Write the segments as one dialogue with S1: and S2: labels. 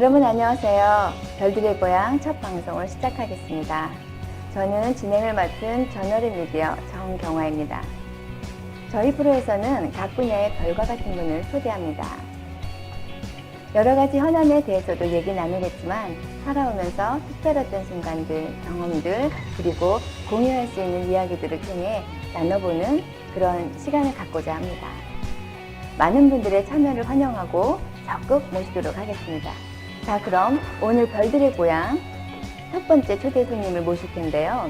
S1: 여러분 안녕하세요. 별들의 고향 첫 방송을 시작하겠습니다. 저는 진행을 맡은 저널의 미디어 정경화입니다. 저희 프로에서는 각 분야의 별과 같은 분을 초대합니다. 여러 가지 현안에 대해서도 얘기 나누겠지만 살아오면서 특별했던 순간들, 경험들, 그리고 공유할 수 있는 이야기들을 통해 나눠보는 그런 시간을 갖고자 합니다. 많은 분들의 참여를 환영하고 적극 모시도록 하겠습니다. 자, 그럼 오늘 별들의 고향 첫 번째 초대 손님을 모실 텐데요.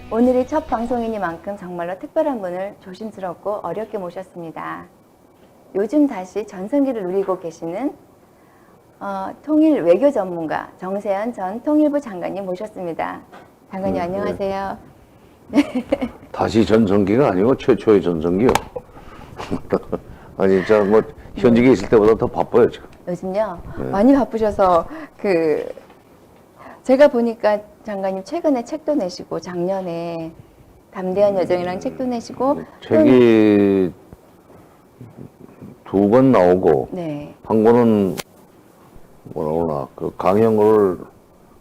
S1: 오늘이 첫 방송이니만큼 정말로 특별한 분을 조심스럽고 어렵게 모셨습니다. 요즘 다시 전성기를 누리고 계시는 통일 외교 전문가 정세현 전 통일부 장관님 모셨습니다. 장관님 안녕하세요.
S2: 다시 전성기가 아니고 최초의 전성기요. 아니 진짜 뭐 현직에 있을 때보다 더 바빠요 지금.
S1: 요즘요? 많이 바쁘셔서 제가 보니까 장관님 최근에 책도 내시고 작년에 담대한 여정이랑 책도 내시고
S2: 책이 2권 나오고
S1: 네.
S2: 한 권은 뭐라 그러나 그 강형을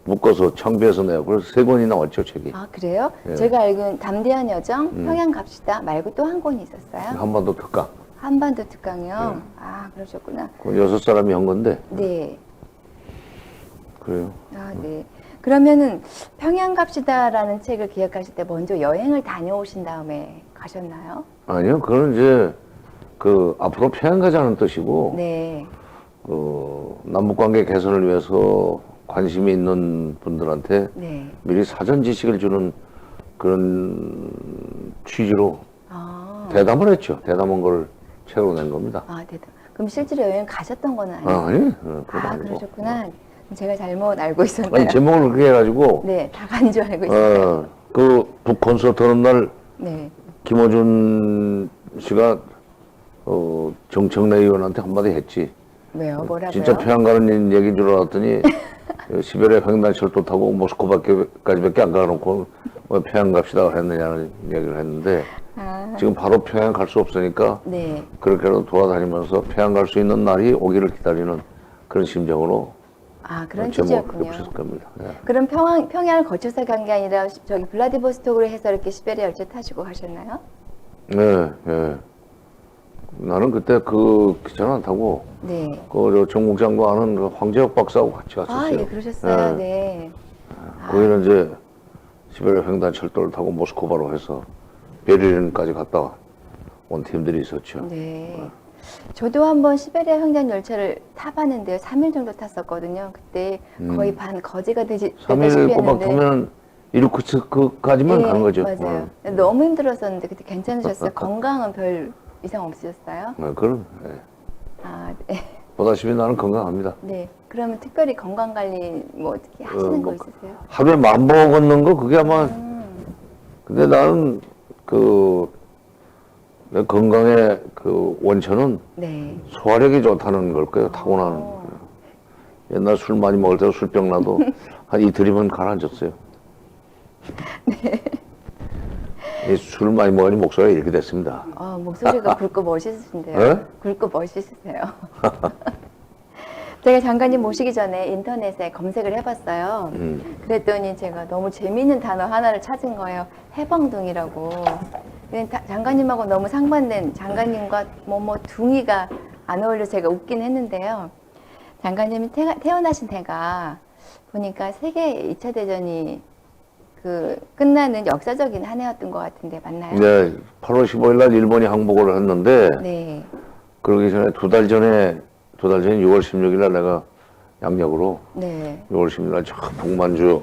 S2: 묶어서 창비해서 내고 그래서 3권이 나왔죠 책이.
S1: 아 그래요?
S2: 예.
S1: 제가 알기로는 담대한 여정, 평양 갑시다 말고 또 한 권이 있었어요?
S2: 한반도 특강.
S1: 한반도 특강이요? 아 그러셨구나.
S2: 그 6사람이 한 건데.
S1: 네.
S2: 그래요.
S1: 아 네. 그러면은 평양 갑시다라는 책을 기획하실 때 먼저 여행을 다녀오신 다음에 가셨나요?
S2: 아니요, 그건 이제 그 앞으로 평양 가자는 뜻이고
S1: 네.
S2: 그 남북관계 개선을 위해서 관심이 있는 분들한테
S1: 네.
S2: 미리 사전 지식을 주는 그런 취지로 대담을 했죠. 대담한 걸 책으로 낸 겁니다.
S1: 아, 대단. 그럼 실제로 여행 가셨던 건 아니에요?
S2: 아니, 그건
S1: 아,
S2: 아니고.
S1: 그러셨구나. 제가 잘못 알고 있었네요.
S2: 아니, 제목을 그렇게 해가지고,
S1: 네, 다 간 줄 알고 있었어요.
S2: 그 북 콘서트 하는 날
S1: 네.
S2: 김어준 씨가 정청래 의원한테 한마디 했지.
S1: 왜요? 뭐라고요?
S2: 진짜 평양 가는 얘기인 줄 알았더니 시베리아 횡단철도 타고 모스크바까지밖에 안 가놓고 왜 평양 갑시다 했느냐는 얘기를 했는데 지금 바로 평양 갈 수 없으니까
S1: 네.
S2: 그렇게라도 돌아다니면서 평양 갈 수 있는 날이 오기를 기다리는 그런 심정으로
S1: 아, 그런
S2: 제목을
S1: 취지였군요.
S2: 붙였을 겁니다. 예.
S1: 그럼 평양을 거쳐서 간 게 아니라 저기 블라디보스톡으로 해서 이렇게 시베리아 열차 타시고 가셨나요?
S2: 네, 예. 나는 그때 그 기차는 안 타고
S1: 네.
S2: 그 정국장도 아는 그 황재혁 박사하고 같이 갔었어요.
S1: 아, 예, 그러셨어요.
S2: 예.
S1: 네.
S2: 거기는 이제 시베리아 횡단철도를 타고 모스크바로 해서 베를린까지 갔다 온 팀들이 있었죠.
S1: 네. 저도 한번 시베리아 횡단 열차를 타봤는데요. 3일 정도 탔었거든요. 그때 거의 반 거지가 되다시피
S2: 3일 꼬박
S1: 했는데.
S2: 타면 이루크츠크까지만 가는 거죠.
S1: 맞아요. 너무 힘들었었는데 그때 괜찮으셨어요? 건강은 별 이상 없으셨어요?
S2: 그럼 예.
S1: 아, 네.
S2: 보다시피 나는 건강합니다.
S1: 네. 그러면 특별히 건강 관리 뭐 어떻게 하시는 거 있으세요?
S2: 하루에 10,000보 걷는 거 그게 아마 근데 나는 내 건강의 그 원천은
S1: 네.
S2: 소화력이 좋다는 걸 거예요. 타고나는. 옛날 술 많이 먹을 때 술병 나도 한 이틀이면 가라앉았어요. 네. 술 많이 먹으니 목소리가 이렇게 됐습니다.
S1: 목소리가 굵고 멋있으신데요.
S2: 네?
S1: 굵고 멋있으세요. 제가 장관님 모시기 전에 인터넷에 검색을 해봤어요. 그랬더니 제가 너무 재미있는 단어 하나를 찾은 거예요. 해방둥이라고. 장관님하고 너무 상반된 장관님과 둥이가 안 어울려 제가 웃긴 했는데요. 장관님이 태어나신 해가 보니까 세계 2차 대전이 끝나는 역사적인 한 해였던 것 같은데 맞나요?
S2: 네, 8월 15일 날 일본이 항복을 했는데
S1: 네.
S2: 그러기 전에 2달 전에 6월 16일 날 내가 양력으로
S1: 네.
S2: 6월 16일 날 저 북만주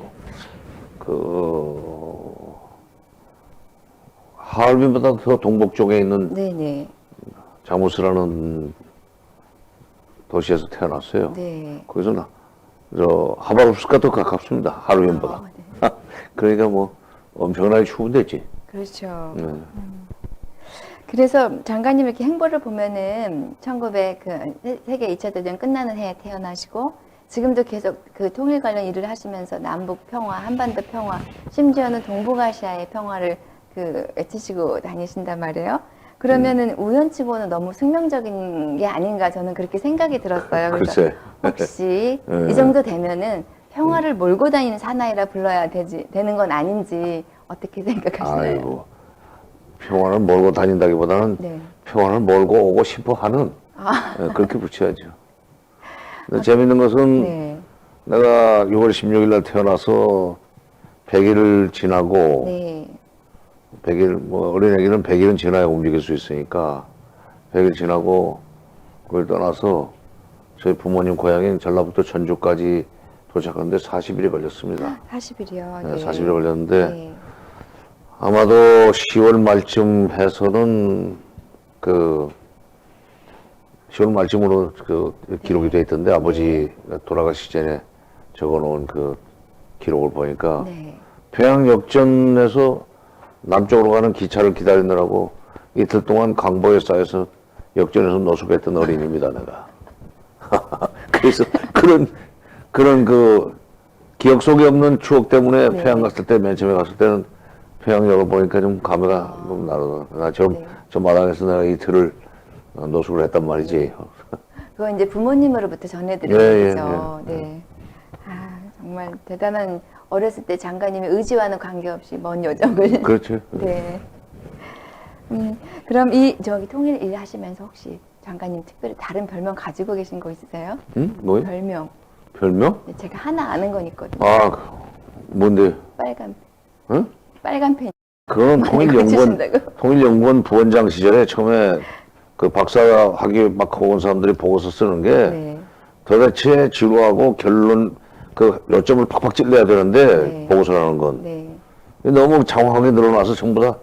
S2: 하얼빈보다 더 동북 쪽에 있는
S1: 네네.
S2: 자무스라는 도시에서 태어났어요.
S1: 네.
S2: 거기서 하바롭스크가 더 가깝습니다. 하얼빈보다.
S1: 네.
S2: 그러니까 뭐 엄청나게 추운 데지.
S1: 그렇죠.
S2: 네.
S1: 그래서 장관님 이렇게 행보를 보면은 1900 세계 2차 대전 끝나는 해에 태어나시고 지금도 계속 통일 관련 일을 하시면서 남북 평화, 한반도 평화, 심지어는 동북아시아의 평화를 외치시고 다니신단 말이에요. 그러면은 우연치고는 너무 숙명적인 게 아닌가 저는 그렇게 생각이 들었어요. 그래서
S2: 글쎄.
S1: 혹시
S2: 예.
S1: 이 정도 되면은 평화를 몰고 다니는 사나이라 불러야 되는 건 아닌지 어떻게 생각하시나요?
S2: 아이고, 평화를 몰고 다닌다기보다는
S1: 네.
S2: 평화를 몰고 오고 싶어 하는, 예, 그렇게 붙여야죠. 근데 재밌는 것은
S1: 네.
S2: 내가 6월 16일 날 태어나서 100일을 지나고,
S1: 네.
S2: 100일, 뭐, 어린애기는 100일은 지나야 움직일 수 있으니까, 100일 지나고, 그걸 떠나서 저희 부모님 고향인 전라북도 전주까지 도착하는데 40일이 걸렸습니다.
S1: 40일이요.
S2: 네,
S1: 네.
S2: 40일이 걸렸는데,
S1: 네.
S2: 아마도 10월 말쯤 해서는 그 10월 말쯤으로 그 기록이 돼 있던데 아버지가 돌아가시기 전에 적어놓은 그 기록을 보니까
S1: 네.
S2: 평양 역전에서 남쪽으로 가는 기차를 기다리느라고 이틀 동안 강보에 쌓여서 역전에서 노숙했던 어린입니다, 내가. 그래서 그런 그 기억 속에 없는 추억 때문에
S1: 네.
S2: 평양 갔을 때, 맨 처음에 갔을 때는 평양역을 보니까 좀 감회가 좀 나더라고요.
S1: 네.
S2: 저 마당에서 내가 이틀을 노숙을 했단 말이지.
S1: 그거 이제 부모님으로부터 전해드린
S2: 예,
S1: 얘기죠.
S2: 예, 예.
S1: 네. 아, 정말 대단한 어렸을 때 장관님의 의지와는 관계없이 먼 여정을.
S2: 그렇죠.
S1: 네. 그럼 저기 통일 일 하시면서 혹시 장관님 특별히 다른 별명 가지고 계신 거 있으세요?
S2: 응? 뭐요?
S1: 별명.
S2: 별명?
S1: 네, 제가 하나 아는 건 있거든요.
S2: 아, 뭔데?
S1: 빨간,
S2: 응?
S1: 빨간 펜.
S2: 그건
S1: 고치신다고?
S2: 통일연구원 부원장 시절에 처음에 그 박사 학위 막 하고 온 사람들이 보고서 쓰는 게
S1: 네.
S2: 도대체 지루하고 결론 그 요점을 팍팍 찔러야 되는데
S1: 네.
S2: 보고서라는 건
S1: 네.
S2: 너무 장황하게 늘어나서 전부 다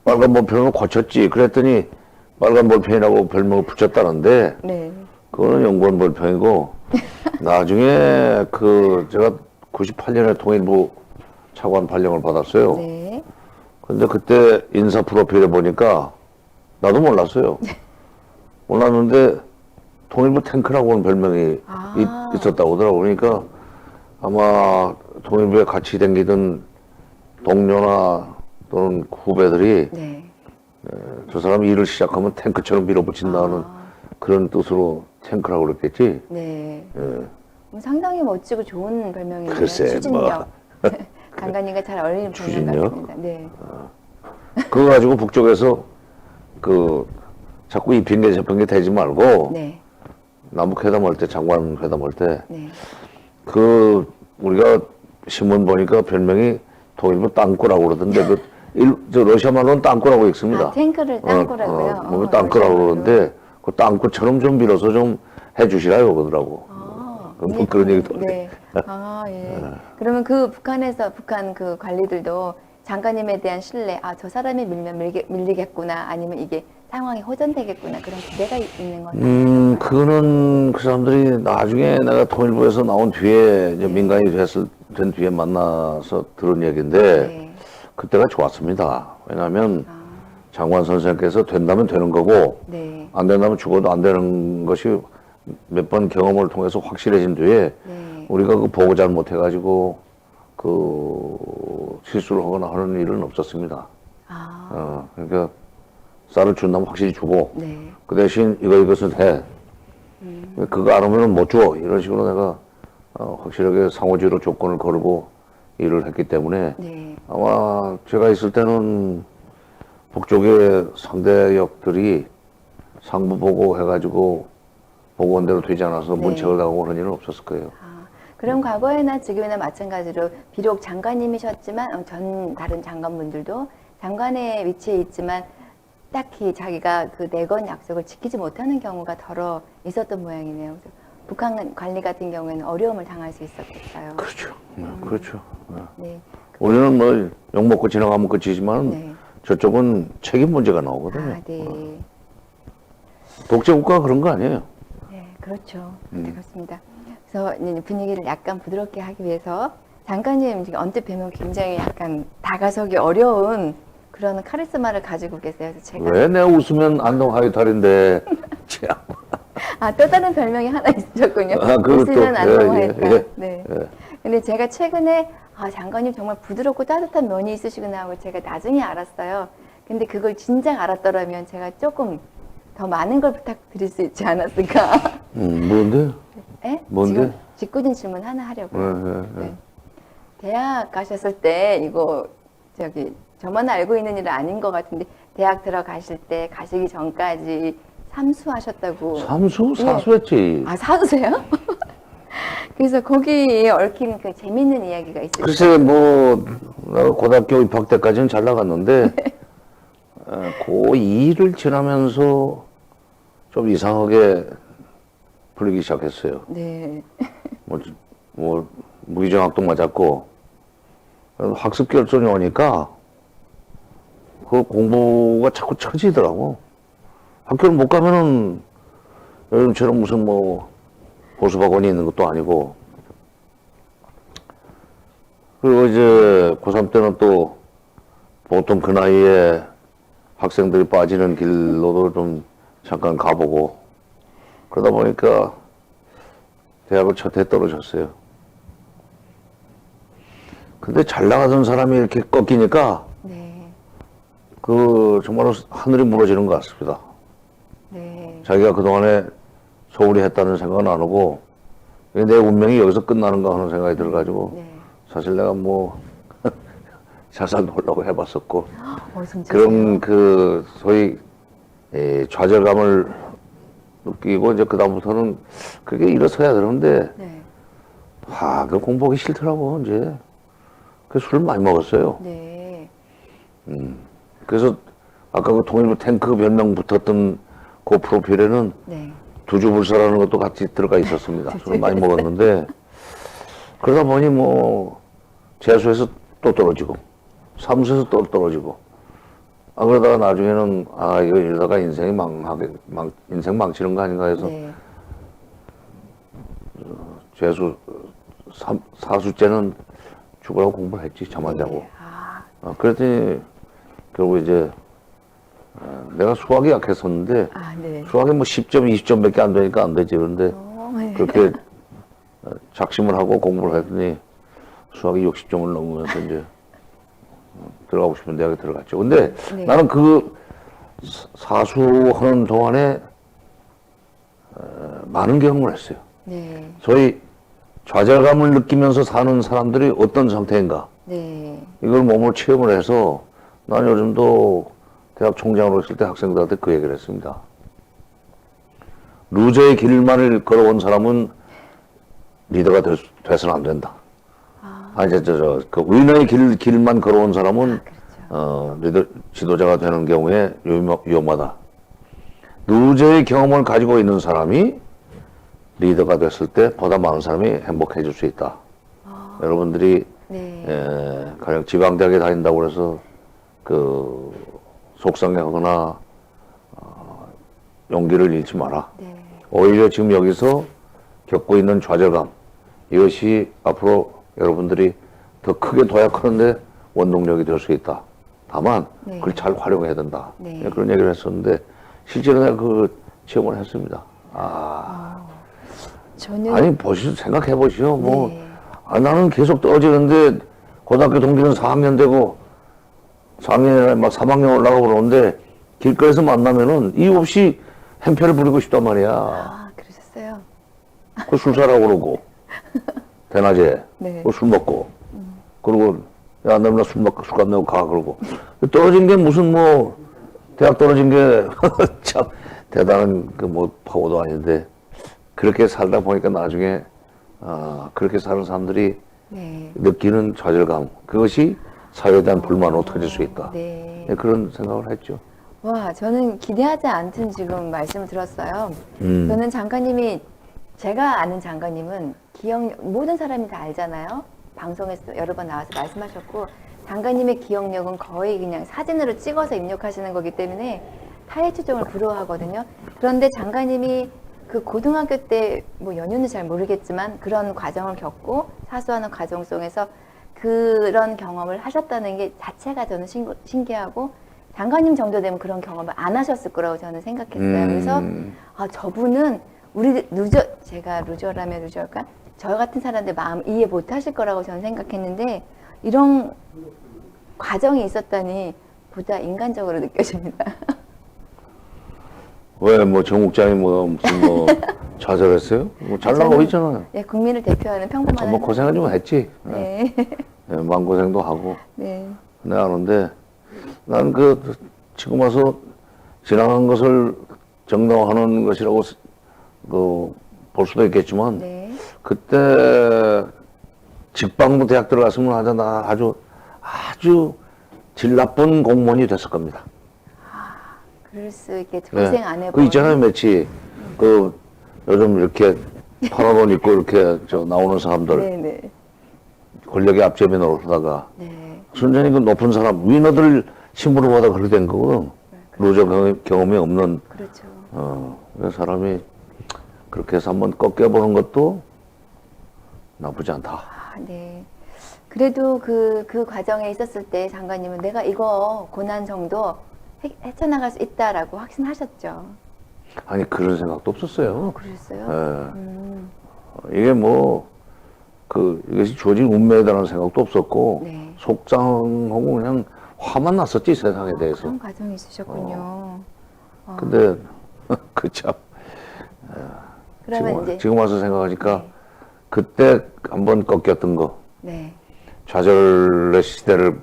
S2: 빨간 볼펜으로 고쳤지. 그랬더니 빨간 볼펜이라고 별명을 붙였다는데
S1: 네.
S2: 그거는 연구원 볼펜이고 나중에 그 제가 98년에 통일부 차관 발령을 받았어요.
S1: 네.
S2: 근데 그때 인사 프로필에 보니까 나도 몰랐어요. 몰랐는데 통일부 탱크라고 하는 별명이
S1: 아.
S2: 있었다고 하더라고요. 그러니까 아마 통일부에 같이 다니던 동료나 또는 후배들이
S1: 네.
S2: 저 사람이 일을 시작하면 탱크처럼 밀어붙인다는 그런 뜻으로 탱크라고 그랬겠지.
S1: 네.
S2: 예.
S1: 상당히 멋지고 좋은 별명이네요.
S2: 글쎄,
S1: 추진력. 장관님과 잘 어울리는 별명
S2: 추진력?
S1: 같습니다. 네.
S2: 그거 가지고 북쪽에서 그 자꾸 이 핑계 저 핑계 대지 말고
S1: 네.
S2: 남북 회담할 때 장관 회담할 때
S1: 네.
S2: 그 우리가 신문 보니까 별명이 통일부 땅굴라고 그러던데 저 러시아 말로는 땅굴라고 읽습니다.
S1: 아, 탱크를 땅굴라고요?
S2: 뭐 땅굴라고
S1: 러시아말로.
S2: 그러는데 그 땅굴처럼 좀 밀어서 좀 해주시라요 그러더라고. 뭐 그런 얘기도
S1: 네. 아, 예. 그러면 그 북한 그 관리들도 장관님에 대한 신뢰, 아, 저 사람이 밀면 밀리겠구나, 아니면 이게 상황이 호전되겠구나, 그런 기대가 있는 건가요?
S2: 그거는 그 사람들이 나중에 내가 통일부에서 나온 뒤에 이제 민간이 된 뒤에 만나서 들은 얘기인데
S1: 네.
S2: 그때가 좋았습니다. 왜냐하면 장관 선생님께서 된다면 되는 거고
S1: 네.
S2: 안 된다면 죽어도 안 되는 것이 몇 번 경험을 통해서 확실해진 뒤에
S1: 네.
S2: 우리가 그 보고 잘못해가지고 그 실수를 하거나 하는 일은 없었습니다.
S1: 아,
S2: 그러니까 쌀을 준다면 확실히 주고
S1: 네.
S2: 그 대신 이것은 해. 그거 안 하면 못 줘. 이런 식으로 내가 확실하게 상호지로 조건을 걸고 일을 했기 때문에
S1: 네.
S2: 아마 제가 있을 때는 북쪽의 상대역들이 상부 보고 해가지고 보고원대로 되지 않아서
S1: 네.
S2: 문책을 당하고 그런 일은 없었을 거예요.
S1: 그럼 과거에나 지금이나 마찬가지로 비록 장관님이셨지만 다른 장관분들도 장관의 위치에 있지만 딱히 자기가 그 내건 약속을 지키지 못하는 경우가 더러 있었던 모양이네요. 그래서 북한 관리 같은 경우에는 어려움을 당할 수 있었겠어요.
S2: 그렇죠. 그렇죠.
S1: 네.
S2: 우리는 뭐 욕먹고 지나가면 끝이지만
S1: 네.
S2: 저쪽은 책임 문제가 나오거든요.
S1: 아, 네.
S2: 독재국가가 그런 거 아니에요.
S1: 네, 그렇죠. 네, 그렇습니다. 그래서 이제 분위기를 약간 부드럽게 하기 위해서 장관님 지금 언뜻 뵈면 굉장히 약간 다가서기 어려운 그런 카리스마를 가지고 계세요. 그래서 제가
S2: 왜 내 웃으면 안동 하이탈인데 참.
S1: 또 다른 별명이 하나 있으셨군요.
S2: 아, 그것도.
S1: 웃으면 안동 하이탈.
S2: 예.
S1: 네. 근데 제가 최근에 장관님 정말 부드럽고 따뜻한 면이 있으시구나 하고 제가 나중에 알았어요. 근데 그걸 진작 알았더라면 제가 조금 더 많은 걸 부탁드릴 수 있지 않았을까.
S2: 뭔데?
S1: 예?
S2: 뭔데?
S1: 지금 짓궂은 질문 하나 하려고요. 네. 대학 가셨을 때 이거 저만 알고 있는 일은 아닌 것 같은데 대학 들어가실 때 가시기 전까지 삼수하셨다고.
S2: 삼수?
S1: 예.
S2: 사수했지.
S1: 아, 사수세요? 그래서 거기에 얽힌 그 재밌는 이야기가 있어요.
S2: 글쎄, 뭐, 나 고등학교 입학 때까지는 잘 나갔는데, 고2를 지나면서 좀 이상하게 풀리기 시작했어요.
S1: 네.
S2: 뭐, 무기정학도 맞았고, 학습 결손이 오니까, 그 공부가 자꾸 처지더라고. 학교를 못 가면은, 요즘처럼 무슨 뭐, 보수학원이 있는 것도 아니고, 그리고 이제 고3 때는 또 보통 그 나이에 학생들이 빠지는 길로도 좀 잠깐 가보고, 그러다 보니까 대학을 첫 해 떨어졌어요. 근데 잘 나가던 사람이 이렇게 꺾이니까,
S1: 네.
S2: 정말로 하늘이 무너지는 것 같습니다.
S1: 네.
S2: 자기가 그동안에 소홀히 했다는 생각은 안 하고, 내 운명이 여기서 끝나는가 하는 생각이 들어가지고,
S1: 네.
S2: 사실 내가 뭐, 자살도 하려고 해봤었고,
S1: 진짜요?
S2: 그런 소위, 좌절감을 느끼고, 이제 그다음부터는 그게 일어서야 되는데,
S1: 네.
S2: 그 공부하기 싫더라고, 이제. 그래서 술을 많이 먹었어요.
S1: 네.
S2: 그래서 아까 그 통일부 탱크 별명 붙었던 그 프로필에는
S1: 네.
S2: 두주불사라는 것도 같이 들어가 있었습니다. 술을 많이 먹었는데, 그러다 보니 뭐, 재수해서 또 떨어지고, 사무소에서 또 떨어지고, 그러다가 나중에는, 이거 이러다가 인생이 인생 망치는 거 아닌가 해서,
S1: 네.
S2: 재수, 사수째는 죽으라고 공부를 했지, 잠 안 자고.
S1: 네.
S2: 그랬더니, 결국 이제, 내가 수학이 약했었는데,
S1: 네.
S2: 수학이 뭐 10점, 20점밖에 안 되니까 안 되지. 그런데,
S1: 네.
S2: 그렇게 작심을 하고 공부를 했더니, 수학이 60점을 넘으면서 이제, 들어가고 싶은 대학에 들어갔죠. 근데
S1: 네.
S2: 나는 사수하는 동안에, 많은 경험을 했어요.
S1: 네.
S2: 소위 좌절감을 느끼면서 사는 사람들이 어떤 상태인가.
S1: 네.
S2: 이걸 몸으로 체험을 해서 난 요즘도 대학 총장으로 있을 때 학생들한테 그 얘기를 했습니다. 루저의 길만을 걸어온 사람은 리더가 돼서는 안 된다. 그 위너의 길만 걸어온 사람은
S1: 그렇죠.
S2: 지도자가 되는 경우에 위험하다. 루저의 경험을 가지고 있는 사람이 리더가 됐을 때 보다 많은 사람이 행복해질 수 있다. 여러분들이
S1: 네.
S2: 가령 지방대학에 다닌다고 해서 속상해하거나 용기를 잃지 마라.
S1: 네.
S2: 오히려 지금 여기서 겪고 있는 좌절감, 이것이 앞으로 여러분들이 더 크게 도약하는데 원동력이 될 수 있다. 다만
S1: 네.
S2: 그걸 잘 활용해야 된다.
S1: 네.
S2: 그런 얘기를 했었는데 실제로 내가 그 체험을 했습니다.
S1: 저는
S2: 아니 생각해 보시오. 뭐
S1: 네.
S2: 나는 계속 떨어지는데 고등학교 동기는 4학년 되고 4학년에 막 3학년 올라가고 그러는데 길거리에서 만나면은 이유 없이 행패를 부리고 싶단 말이야.
S1: 그러셨어요?
S2: 그 술 사라고 그러고 대낮에
S1: 네.
S2: 술 먹고 그리고 야 너 술값 내고 가 그러고 떨어진 게 무슨 뭐 대학 떨어진 게 참 대단한 뭐 파고도 아닌데 그렇게 살다 보니까 나중에 그렇게 사는 사람들이
S1: 네.
S2: 느끼는 좌절감 그것이 사회에 대한 불만으로 터질 수 있다.
S1: 네.
S2: 그런 생각을 했죠.
S1: 와, 저는 기대하지 않던 지금 말씀을 들었어요. 저는 장관님이, 제가 아는 장관님은 모든 사람이 다 알잖아요. 방송에서 여러 번 나와서 말씀하셨고, 장관님의 기억력은 거의 그냥 사진으로 찍어서 입력하시는 거기 때문에 타의 추종을 부러워하거든요. 그런데 장관님이 그 고등학교 때 뭐 연유는 잘 모르겠지만 그런 과정을 겪고 사수하는 과정 속에서 그런 경험을 하셨다는 게 자체가 저는 신기하고 장관님 정도 되면 그런 경험을 안 하셨을 거라고 저는 생각했어요. 그래서 저분은 제가 루저라면 루저일까? 저 같은 사람들 마음 이해 못 하실 거라고 저는 생각했는데 이런 과정이 있었다니 보다 인간적으로 느껴집니다.
S2: 왜 뭐 정국장이 뭐 무슨 뭐 좌절했어요? 뭐 잘 나가고 있잖아요.
S1: 네, 국민을 대표하는 평범한
S2: 뭐 고생은 좀 했지.
S1: 네.
S2: 네, 마음고생도 하고.
S1: 네.
S2: 내가 아는데 난 그 지금 와서 지나간 것을 정당화하는 것이라고 볼 수도 있겠지만
S1: 네.
S2: 그때 직방부 대학 들어갔으면 하자 나 아주 질 나쁜 공무원이 됐을 겁니다.
S1: 그럴 수 있겠죠. 고생 안
S2: 그
S1: 해본.
S2: 있잖아요, 매치. 요즘 이렇게 파란 옷 입고 이렇게 나오는 사람들.
S1: 네네.
S2: 권력의 앞제비 노릇하다가.
S1: 네.
S2: 순전히 그 높은 사람, 위너들 신분을 받아 그렇게 된 거거든. 루저 경험이 없는.
S1: 그렇죠.
S2: 그 사람이 그렇게 해서 한번 꺾여보는 것도 나쁘지 않다.
S1: 아, 네. 그래도 그 과정에 있었을 때 장관님은 내가 이거 고난 정도 헤쳐나갈 수 있다라고 확신하셨죠?
S2: 아니, 그런 생각도 없었어요.
S1: 그러셨어요?
S2: 예. 이게 이것이 주어진 운명이라는 생각도 없었고,
S1: 네.
S2: 속상하고 그냥 화만 났었지, 세상에 대해서.
S1: 그런 과정이 있으셨군요.
S2: 근데, 그 참.
S1: 그러면 이제
S2: 지금 와서 생각하니까,
S1: 네.
S2: 그때 한번 꺾였던 거,
S1: 네.
S2: 좌절의 시대를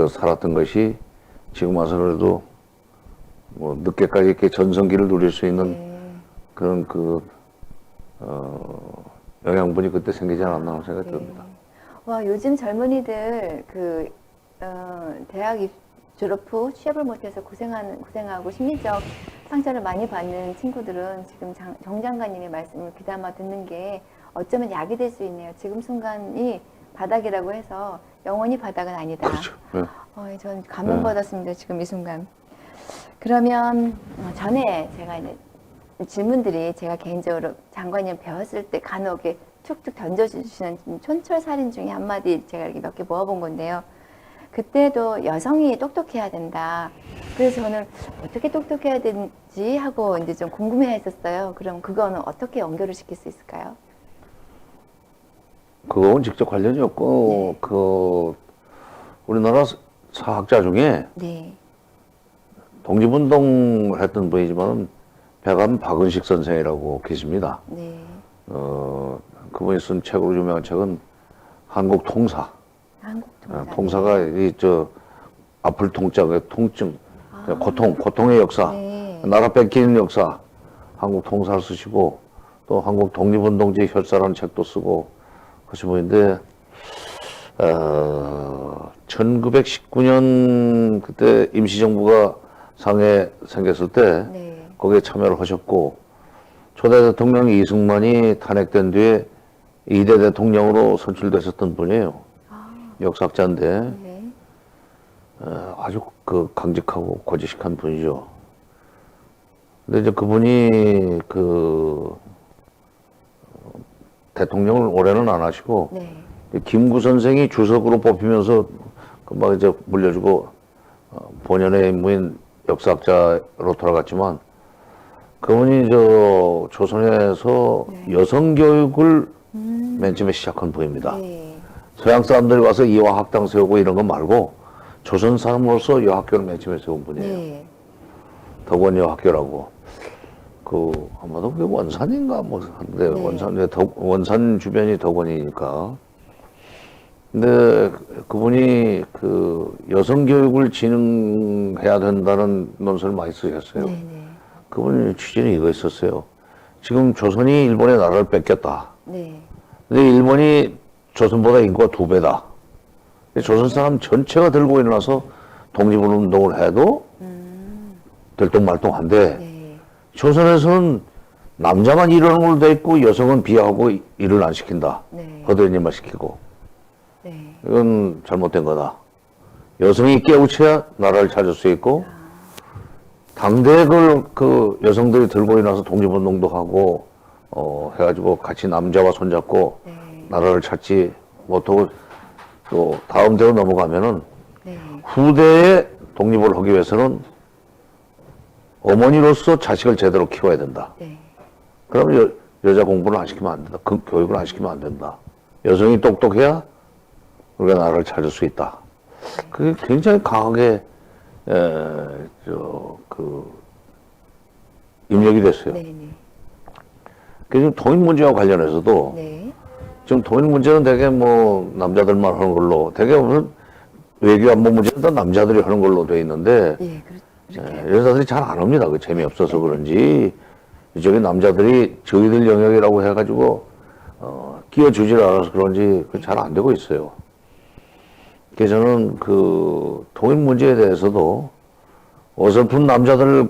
S2: 살았던 것이 지금 와서 그래도 뭐 늦게까지 이렇게 전성기를 누릴 수 있는
S1: 네.
S2: 그런 영양분이 그때 생기지 않았나 하는 생각이
S1: 네.
S2: 듭니다.
S1: 와, 요즘 젊은이들 대학 졸업 후 취업을 못해서 고생하고 심리적 상처를 많이 받는 친구들은 지금 정 장관님의 말씀을 귀담아 듣는 게 어쩌면 약이 될 수 있네요. 지금 순간이 바닥이라고 해서 영원히 바닥은 아니다.
S2: 그렇죠. 네.
S1: 전 감동받았습니다. 지금 이 순간. 그러면 전에 제가 이제 질문들이 제가 개인적으로 장관님 배웠을 때 간혹 이렇게 툭툭 던져주시는 촌철살인 중에 한마디 제가 이렇게 몇 개 모아본 건데요. 그때도 여성이 똑똑해야 된다. 그래서 저는 어떻게 똑똑해야 되는지 하고 이제 좀 궁금해 했었어요. 그럼 그거는 어떻게 연결을 시킬 수 있을까요?
S2: 그건 직접 관련이 없고, 우리나라 사학자 중에
S1: 네.
S2: 독립운동을 했던 분이지만, 백암 박은식 선생이라고 계십니다.
S1: 네.
S2: 그분이 쓴 책으로 유명한 책은 한국 통사.
S1: 한국 통사.
S2: 통사가 아플 통자의 통증, 고통의 역사,
S1: 네.
S2: 나라 뺏기는 역사, 한국 통사를 쓰시고 또 한국 독립운동지 혈사라는 책도 쓰고 하신 분인데 1919년 그때 임시정부가 상해 생겼을 때
S1: 네.
S2: 거기에 참여를 하셨고 초대 대통령 이승만이 탄핵된 뒤에 2대 대통령으로 선출되셨던 분이에요. 역사학자인데
S1: 네.
S2: 아주 강직하고 고지식한 분이죠. 근데 이제 그분이 대통령을 올해는 안 하시고
S1: 네.
S2: 김구 선생이 주석으로 뽑히면서 금방 이제 물려주고 본연의 인물인 역사학자로 돌아갔지만 그분이 조선에서
S1: 네.
S2: 여성 교육을 맨 처음에 시작한 분입니다.
S1: 네.
S2: 서양 사람들이 와서 이화학당 세우고 이런 거 말고 조선 사람으로서 여학교를 맨 처음에 세운 분이에요.
S1: 네.
S2: 덕원 여학교라고. 아마도 그게 원산인가 뭐 한데
S1: 네.
S2: 원산 주변이 덕원이니까. 근데 그분이 여성 교육을 진흥해야 된다는 논설을 많이 쓰셨어요.
S1: 네. 네.
S2: 그분이 취지는 이거 있었어요. 지금 조선이 일본의 나라를 뺏겼다.
S1: 네.
S2: 근데 일본이 조선보다 인구가 2배다. 조선 사람 전체가 들고 일어나서 독립운동을 해도 들똥말똥한데
S1: 네.
S2: 조선에서는 남자만 일하는 걸로 돼 있고 여성은 비하하고 일을 안 시킨다.
S1: 네.
S2: 거드는 일만 시키고.
S1: 네.
S2: 이건 잘못된 거다. 여성이 깨우쳐야 나라를 찾을 수 있고 당대에 여성들이 들고 일어나서 독립운동도 하고 해가지고 같이 남자와 손잡고
S1: 네.
S2: 나라를 찾지 못하고 또 다음 대로 넘어가면은
S1: 네.
S2: 후대에 독립을 하기 위해서는 어머니로서 자식을 제대로 키워야 된다.
S1: 네.
S2: 그러면 여자 공부를 안 시키면 안 된다. 교육을 안 시키면 안 된다. 여성이 똑똑해야 우리가 나라를 찾을 수 있다. 그게 굉장히 강하게 입력이 됐어요.
S1: 네네.
S2: 그래서 통일 문제와 관련해서도
S1: 네.
S2: 지금 통일 문제는 되게 뭐 남자들만 하는 걸로 되게 무슨 외교 안보 문제는 다 남자들이 하는 걸로 돼 있는데
S1: 예, 그렇게.
S2: 여자들이 잘 안 합니다. 그 재미없어서 그런지 이쪽에 남자들이 저희들 영역이라고 해가지고 끼워주질 않아서 그런지 잘 안 되고 있어요. 그래서 저는 그 통일 문제에 대해서도 어설픈 남자들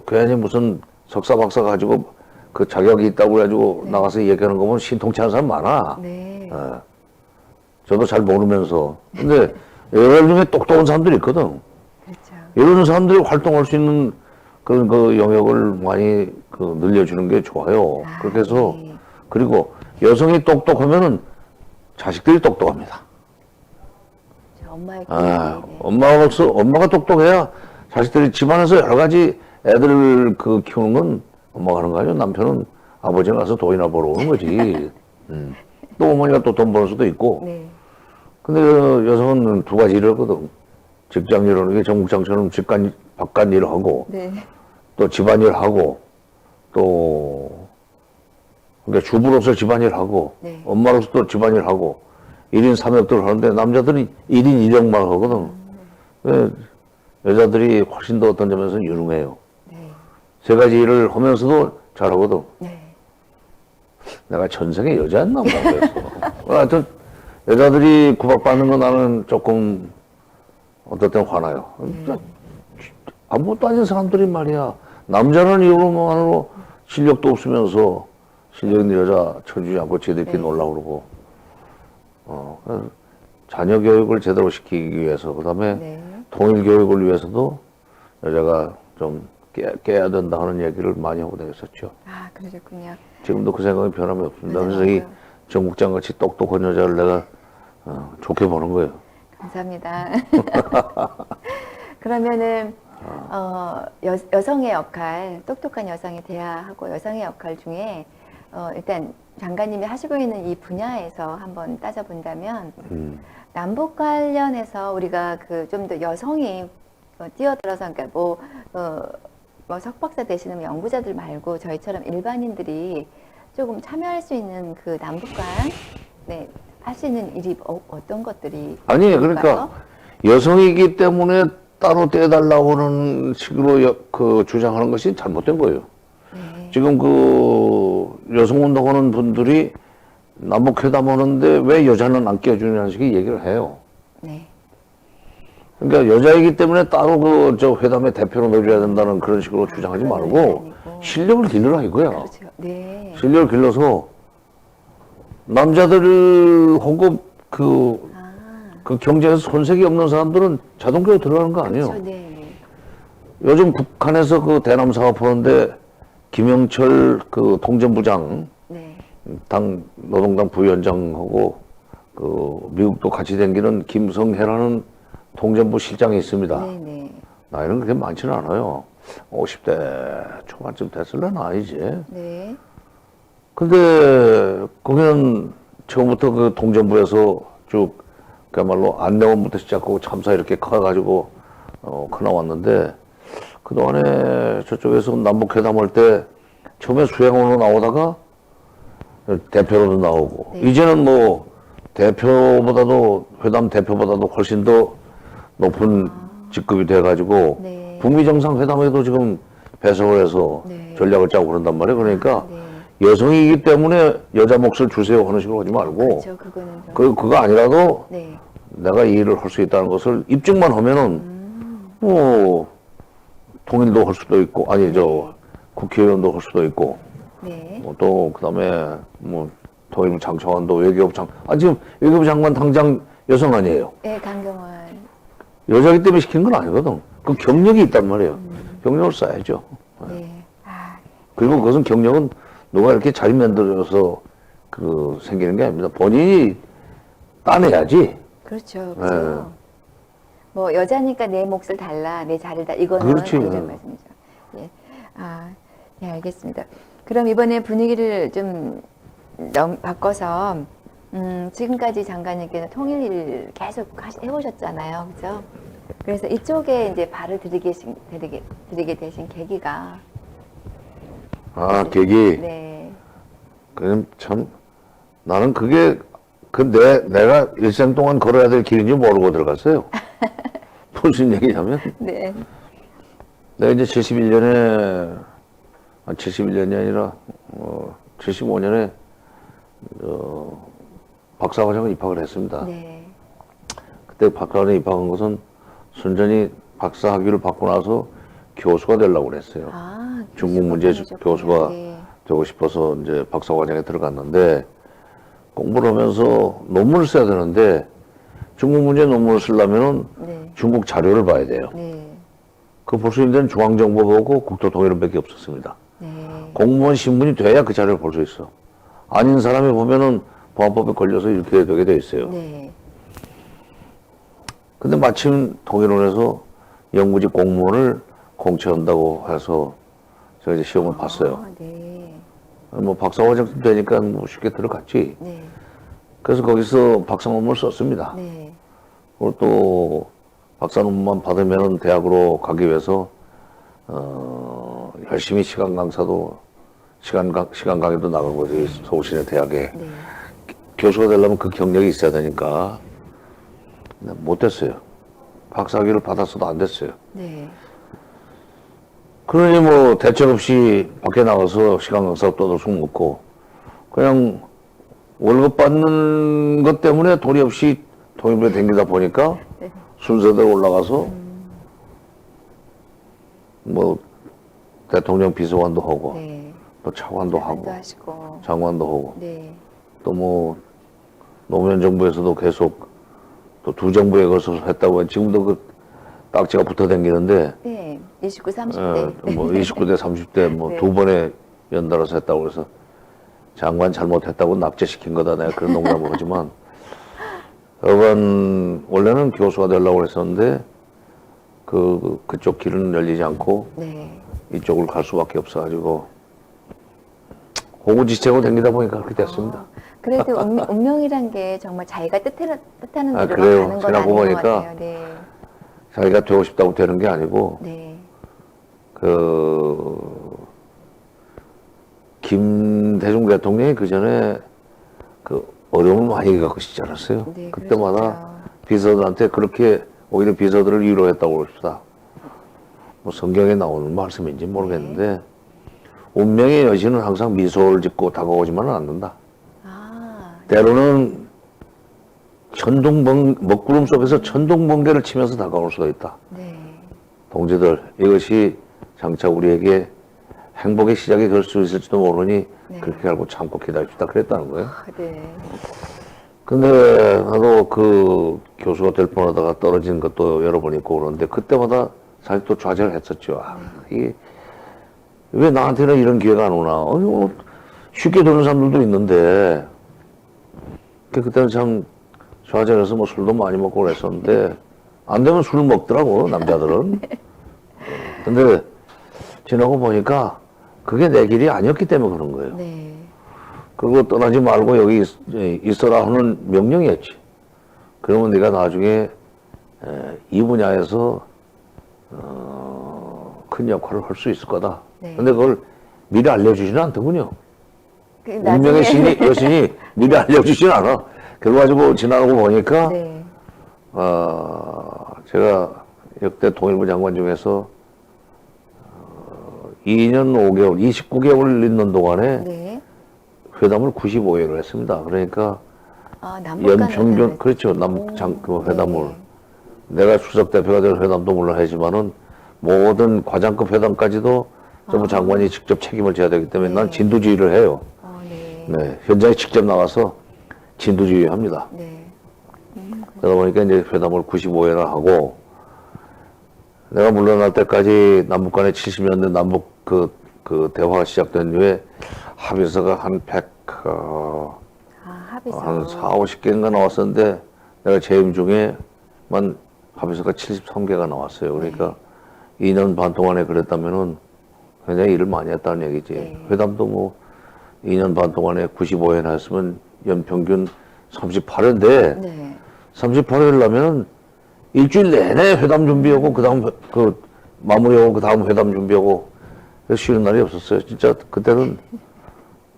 S2: 괜히 무슨 석사 박사 가지고 그 자격이 있다고 해가지고 나가서 얘기하는 거 보면 신통치 않은 사람 많아.
S1: 네.
S2: 저도 잘 모르면서. 근데 여러 중에 똑똑한 사람들이 있거든.
S1: 그렇죠.
S2: 이런 사람들이 활동할 수 있는 그 영역을 많이 늘려주는 게 좋아요. 그렇게 해서,
S1: 네.
S2: 그리고 여성이 똑똑하면은 자식들이 똑똑합니다.
S1: 엄마의
S2: 아,
S1: 네.
S2: 엄마가 똑똑해야 자식들이 집안에서 여러 가지 애들을 키우는 건 엄마가 하는 거 아니에요. 남편은 아버지가 가서 돈이나 벌어오는 거지. 또 어머니가 또 돈 버는 수도 있고.
S1: 네.
S2: 근데 여성은 두 가지 일을 하거든. 직장 일을 하는 게 정국장처럼 바깥 일을 하고,
S1: 네.
S2: 또 집안 일 하고, 또, 그러니까 주부로서 집안 일 하고,
S1: 네.
S2: 엄마로서 또 집안 일 하고, 1인 3역들을 하는데 남자들은 1인 1역만 하거든. 여자들이 훨씬 더 어떤 점에서 유능해요.
S1: 네.
S2: 세 가지 일을 하면서도 잘하거든.
S1: 네.
S2: 내가 전생에 여자였나 모르겠어. 하여튼 여자들이 구박받는 거 나는 조금 어떨 땐 화나요. 아무것도 아닌 사람들이 말이야. 남자는 이거만으로 실력도 없으면서 실력 있는 여자 쳐주지 않고 지들끼리 놀라고 그러고. 그래서 자녀 교육을 제대로 시키기 위해서, 그 다음에
S1: 네.
S2: 통일 교육을 위해서도 여자가 좀 깨야 된다 하는 얘기를 많이 하고 다녔었죠.
S1: 아, 그러셨군요.
S2: 지금도 그 생각이 변함이 없습니다.
S1: 네,
S2: 그래서 이
S1: 맞아요.
S2: 정국장 같이 똑똑한 여자를 내가 좋게 보는 거예요.
S1: 감사합니다. 그러면은 여성의 역할, 똑똑한 여성이 돼야 하고 여성의 역할 중에 일단 장관님이 하시고 있는 이 분야에서 한번 따져본다면 남북 관련해서 우리가 좀 더 여성이 뛰어들어서 그러니까 뭐 석박사 되시는 연구자들 말고 저희처럼 일반인들이 조금 참여할 수 있는 그 남북 간 네, 할 수 있는 일이 어떤 것들이
S2: 아니,
S1: 있을까요?
S2: 그러니까 여성이기 때문에 따로 떼달라고 하는 식으로 주장하는 것이 잘못된 거예요.
S1: 네.
S2: 지금 여성운동하는 분들이 남북회담 하는데 왜 여자는 안 껴주냐는 식의 얘기를 해요.
S1: 네.
S2: 그러니까 여자이기 때문에 따로 저 회담에 대표로 넣어줘야 된다는 그런 식으로 주장하지
S1: 그런
S2: 말고
S1: 의미가 아니고.
S2: 실력을 길러라 이거야.
S1: 그렇죠. 네.
S2: 실력을 길러서 남자들하고 그 경제에서 손색이 없는 사람들은 자동적으로 들어가는 거 아니에요.
S1: 그렇죠. 네.
S2: 요즘 북한에서 대남 사업하는데 김영철 통전부장,
S1: 네.
S2: 노동당 부위원장하고 미국도 같이 다니는 김성혜라는 통전부 실장이 있습니다.
S1: 네. 네.
S2: 나이는 그렇게 많지는 않아요. 50대 초반쯤 됐을래나 이제.
S1: 네.
S2: 근데 거기는 처음부터 통전부에서 쭉 그야말로 안내원부터 시작하고 참사 이렇게 커가지고 커나왔는데 그동안에 저쪽에서 남북회담할 때 처음에 수행원으로 나오다가 대표로도 나오고
S1: 네.
S2: 이제는 뭐 회담 대표보다도 훨씬 더 높은 직급이 돼가지고
S1: 네.
S2: 북미 정상회담에도 지금 배석을 해서
S1: 네.
S2: 전략을 짜고 그런단 말이에요. 그러니까
S1: 네.
S2: 여성이기 때문에 여자 몫을 주세요 하는 식으로 하지 말고
S1: 그렇죠. 그거는 좀.
S2: 그거 아니라도
S1: 네.
S2: 내가 이 일을 할 수 있다는 것을 입증만 하면은 뭐 통일도 할 수도 있고 아니 국회의원도 할 수도 있고
S1: 네.
S2: 또 그다음에 뭐 통일부 장차관도 지금 외교부 장관 당장 여성 아니에요.
S1: 네, 강경원.
S2: 여자기 때문에 시킨 건 아니거든. 그 경력이 있단 말이에요. 경력을 쌓아야죠.
S1: 네. 아,
S2: 그리고 그것은 경력은 누가 이렇게 잘 만들어서 생기는 게 아닙니다. 본인이 따내야지.
S1: 그렇죠. 그렇죠. 뭐 여자니까 내 몫을 달라, 내 자리를 다 이거는
S2: 그렇지.
S1: 아니란 말씀이죠. 예. 아, 네, 알겠습니다. 그럼 이번에 분위기를 좀 바꿔서 지금까지 장관님께서 통일을 계속 해오셨잖아요, 그죠? 그래서 이쪽에 이제 발을 들이게 되신 계기가.
S2: 계기.
S1: 네.
S2: 그럼 참, 나는 그게, 내가 일생 동안 걸어야 될 길인지 모르고 들어갔어요. 무슨 얘기냐면,
S1: 네.
S2: 내가 이제 71년이 아니라, 75년에, 박사과정에 입학을 했습니다.
S1: 네.
S2: 그때 박사과정에 입학한 것은 순전히 박사 학위를 받고 나서 교수가 되려고 그랬어요. 중국 문제 교수가
S1: 네.
S2: 되고 싶어서 이제 박사과정에 들어갔는데, 공부를 하면서 논문을 써야 되는데, 중국 문제 논문을 쓰려면은
S1: 네.
S2: 중국 자료를 봐야 돼요.
S1: 네.
S2: 그 볼 수 있는 데는 중앙정보보고 국토통일원밖에 없었습니다.
S1: 네.
S2: 공무원 신분이 돼야 그 자료를 볼 수 있어. 아닌 사람이 보면은 보안법에 걸려서 이렇게 되게 돼 있어요.
S1: 네.
S2: 근데 마침 통일원에서 영구직 공무원을 공채한다고 해서 제가 이제 시험을 봤어요.
S1: 네.
S2: 뭐 박사과정 되니까 뭐 쉽게 들어갔지.
S1: 네.
S2: 그래서 거기서 박사 논문을 썼습니다.
S1: 네.
S2: 그리고 또 박사 논문만 받으면 대학으로 가기 위해서 열심히 시간 강의도 나가고 서울시내 대학에
S1: 네.
S2: 교수가 되려면 그 경력이 있어야 되니까 못 됐어요. 박사학위를 받았어도 안 됐어요.
S1: 네.
S2: 그러니 뭐 대책 없이 밖에 나가서 시간 강사 떠들쑥 먹고 그냥 월급 받는 것 때문에 돈이 없이 통일부에 댕기다 보니까
S1: 네.
S2: 순서대로 올라가서 뭐 대통령 비서관도 하고
S1: 네.
S2: 또 차관도 하고
S1: 하시고.
S2: 장관도 하고
S1: 네.
S2: 또 뭐 노무현 정부에서도 계속 또 두 정부에 걸쳐서 했다고 지금도 그 딱지가 붙어 다니는데
S1: 네. 29, 30대.
S2: 뭐 29대 30대 뭐
S1: 네.
S2: 두 번에 연달아서 했다고 그래서 장관 잘못했다고 납제시킨 거다 내가 그런 농담을 하지만 여간 원래는 교수가 되려고 그랬었는데 그쪽 길은 열리지 않고
S1: 네.
S2: 이쪽을 갈 수밖에 없어가지고 호구지책으로 다니다 보니까 그렇게 됐습니다.
S1: 그래도 운명이란 게 정말 자기가 뜻하는 대로
S2: 그래요.
S1: 가는 건
S2: 지나고
S1: 아닌 것
S2: 보니까
S1: 같아요. 네.
S2: 자기가 되고 싶다고 되는 게 아니고
S1: 네.
S2: 김대중 대통령이 그 전에 그 어려움을 많이 겪고 싶지 않았어요.
S1: 네,
S2: 그때마다
S1: 그러셨죠.
S2: 비서들한테 그렇게 오히려 비서들을 위로했다고 그럽시다. 뭐 성경에 나오는 말씀인지 모르겠는데
S1: 네.
S2: 운명의 여신은 항상 미소를 짓고 다가오지만은 않는다. 때로는 먹구름 속에서 천둥번개를 치면서 다가올 수도 있다.
S1: 네.
S2: 동지들, 이것이 장차 우리에게 행복의 시작이 될 수 있을지도 모르니
S1: 네.
S2: 그렇게 알고 참고 기다립시다. 그랬다는 거예요.
S1: 네.
S2: 근데 나도 그 교수가 될 뻔하다가 떨어진 것도 여러 번 있고 그러는데 그때마다 사실 또 좌절을 했었죠. 이게 왜 나한테는 이런 기회가 안 오나. 쉽게 되는 사람들도 있는데 그때는 참 좌절해서 뭐 술도 많이 먹고 그랬었는데 안 되면 술을 먹더라고 남자들은. 근데 지나고 보니까 그게 내 길이 아니었기 때문에 그런 거예요.
S1: 네.
S2: 그리고 떠나지 말고 여기 있어라 하는 명령이었지. 그러면 네가 나중에 이 분야에서 큰 역할을 할 수 있을 거다.
S1: 네.
S2: 근데 그걸 미리 알려주지는 않더군요.
S1: 나중에
S2: 운명의 여신이 미리 알려주진 않아. 그래가지고 지나가고 보니까
S1: 네.
S2: 제가 역대 통일부 장관 중에서 2년 5개월, 29개월 있는 동안에
S1: 네.
S2: 회담을 95회를 했습니다. 그러니까
S1: 남북 간
S2: 연평균
S1: 회담을.
S2: 그렇죠. 그 회담을
S1: 네.
S2: 내가 수석 대표가 될 회담도 물론 하지만은 모든 과장급 회담까지도 전부 장관이 직접 책임을 져야 되기 때문에
S1: 네.
S2: 난 진두지휘를 해요.
S1: 네.
S2: 네, 현장에 직접 나가서 진두지휘합니다.
S1: 네.
S2: 그러다 보니까 이제 회담을 95회나 하고 내가 물러날 때까지 남북 간에 70년대 남북 그 대화가 시작된 이후에 합의서가 한 100,
S1: 합의서.
S2: 한 4, 50개인가 나왔었는데 내가 재임 중에만 합의서가 73개가 나왔어요. 그러니까 2년 반 동안에 그랬다면은 굉장히 일을 많이 했다는 얘기지.
S1: 네.
S2: 회담도 뭐 2년 반 동안에 95회나 했으면 연평균 38회인데
S1: 네.
S2: 38회를 하면 일주일 내내 회담 준비하고 그다음 그 마무리하고 그다음 회담 준비하고 쉬는 날이 없었어요. 진짜 그때는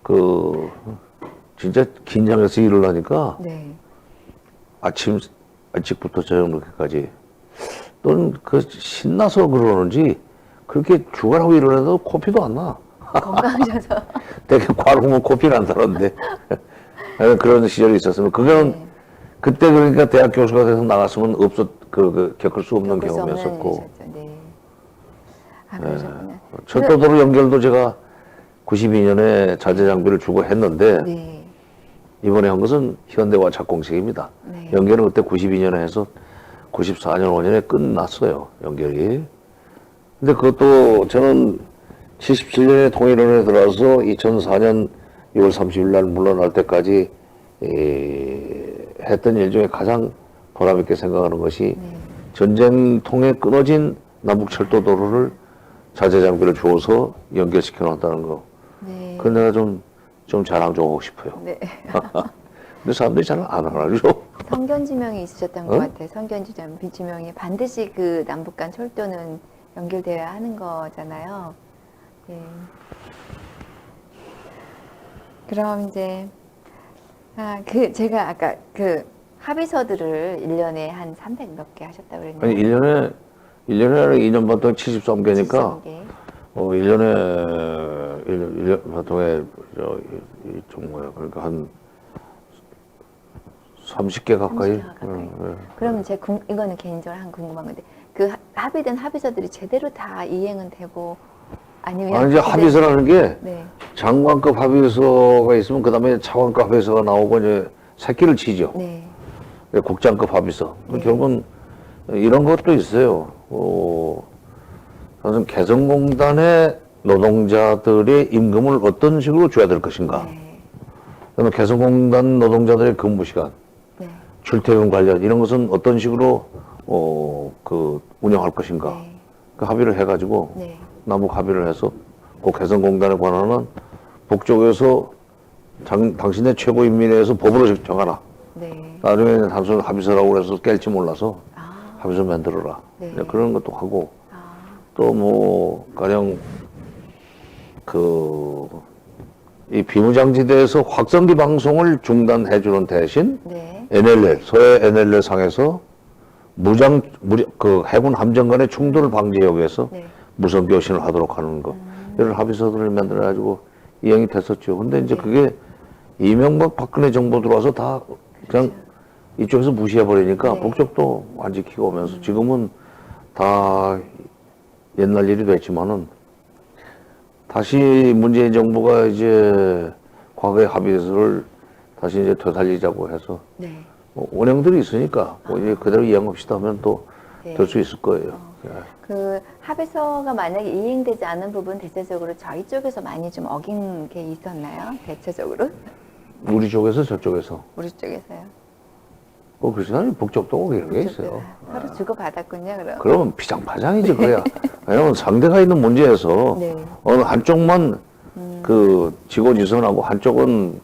S2: 그 진짜 긴장해서 일을 하니까
S1: 네.
S2: 아침 일찍부터 저녁 늦게까지 또는 그 신나서 그러는지 그렇게 주간하고 일어나도 코피도 안 나.
S1: 건강하셔서.
S2: 되게 과로면 코피 난다는데 그런 시절이 있었으면 그거는
S1: 네.
S2: 그때 그러니까 대학 교수가 돼서 나갔으면 겪을 수 없는
S1: 겪을 수 없는
S2: 경험이었었고
S1: 일이셨죠. 네. 아, 그러셨구나.
S2: 철도도로 연결도 제가 92년에 자재 장비를 주고 했는데
S1: 네.
S2: 이번에 한 것은 현대와 착공식입니다.
S1: 네.
S2: 연결은 그때 92년에 해서 94년 5년에 끝났어요. 연결이. 근데 그것도 저는 77년에 통일원에 들어와서 2004년 6월 30일 날 물러날 때까지 했던 일 중에 가장 보람있게 생각하는 것이
S1: 네.
S2: 전쟁 통해 끊어진 남북철도도로를 자재 장비를 주어서 연결시켜 놨다는 거.
S1: 네.
S2: 그건 내가 좀 자랑 좀 하고 싶어요.
S1: 네.
S2: 근데 사람들이 잘 안 알아줘.
S1: 성견지명이 있으셨던 것 같아요. 성견지명이 반드시 그 남북 간 철도는 연결되어야 하는 거잖아요. 네. 그럼 이제 제가 아까 그 합의서들을 1년에 한 300 몇 개 하셨다고 그랬나요?
S2: 아니, 1년에 2년 반 동안 73개니까
S1: 73개.
S2: 1년 반 동안에 이쪽 뭐야 그러니까 한 30개 가까이.
S1: 30개 가까이.
S2: 예.
S1: 그러면 이거는 개인적으로 한 궁금한 건데 그 합의된 합의서들이 제대로 다 이행은 되고 아니면
S2: 아니 이제 합의서라는 게
S1: 네.
S2: 장관급 합의서가 있으면 그 다음에 차관급 합의서가 나오고 이제 새끼를 치죠.
S1: 네.
S2: 국장급 합의서.
S1: 네.
S2: 결국은 이런 것도 있어요. 사실 개성공단의 노동자들의 임금을 어떤 식으로 줘야 될 것인가.
S1: 네.
S2: 그다음에 개성공단 노동자들의 근무 시간,
S1: 네.
S2: 출퇴근 관련 이런 것은 어떤 식으로 운영할 것인가.
S1: 네.
S2: 그 합의를 해가지고
S1: 네.
S2: 남북 합의를 해서 그 개성공단에 관한은 북쪽에서 당신의 최고인민회에서 법으로 정하라.
S1: 네.
S2: 나중에 단순 합의서라고 해서 깰지 몰라서
S1: 아.
S2: 합의서 만들어라.
S1: 네.
S2: 그런 것도 하고
S1: 아.
S2: 또 뭐 가령 이 비무장지대에서 확성기 방송을 중단해주는 대신
S1: 네.
S2: NLL 서해 NLL 상에서 해군 함정 간의 충돌을 방지하기 위해서
S1: 네.
S2: 무선 교신을 하도록 하는 거 이런 합의서들을 만들어 가지고 이행이 됐었죠. 근데 이제
S1: 네.
S2: 그게 이명박 박근혜 정부 들어와서 다 그냥 이쪽에서 무시해 버리니까
S1: 네.
S2: 북쪽도 안 지키고 오면서 지금은 다 옛날 일이 됐지만은 다시 문재인 정부가 이제 과거의 합의서를 다시 이제 되살리자고 해서
S1: 네.
S2: 원형들이 있으니까 뭐 이제 그대로 이행합시다 하면 또 될 수
S1: 네.
S2: 있을 거예요. 예.
S1: 그 합의서가 만약에 이행되지 않은 부분 대체적으로 저희 쪽에서 많이 좀 어긴 게 있었나요? 대체적으로?
S2: 우리 쪽에서 저쪽에서
S1: 우리 쪽에서요.
S2: 그렇지 북쪽도 이런 게 있어요.
S1: 서로 주고받았군요, 그럼.
S2: 그러면 피장파장이지 그야. 왜냐면 상대가 있는 문제에서
S1: 네.
S2: 어느 한쪽만 지고지선하고 한쪽은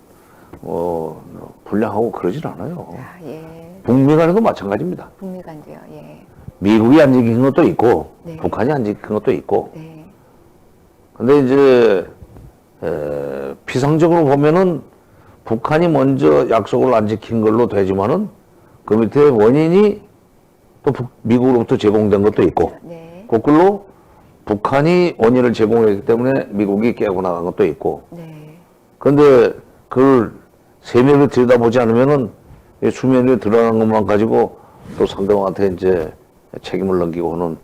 S2: 불량하고 그러진 않아요.
S1: 아, 예.
S2: 북미 간에도 마찬가지입니다.
S1: 북미 간도요, 예.
S2: 미국이 안 지킨 것도 있고
S1: 네.
S2: 북한이 안 지킨 것도 있고.
S1: 네.
S2: 근데 이제 피상적으로 보면은 북한이 먼저 약속을 안 지킨 걸로 되지만은 그 밑에 원인이 또 미국으로부터 제공된 것도 있고
S1: 네.
S2: 거꾸로 북한이 원인을 제공했기 때문에 미국이 깨고 나간 것도 있고.
S1: 네.
S2: 그런데 그걸 세밀히 들여다보지 않으면은 수면 위에 드러난 것만 가지고 또 상대방한테 이제 책임을 넘기고 하는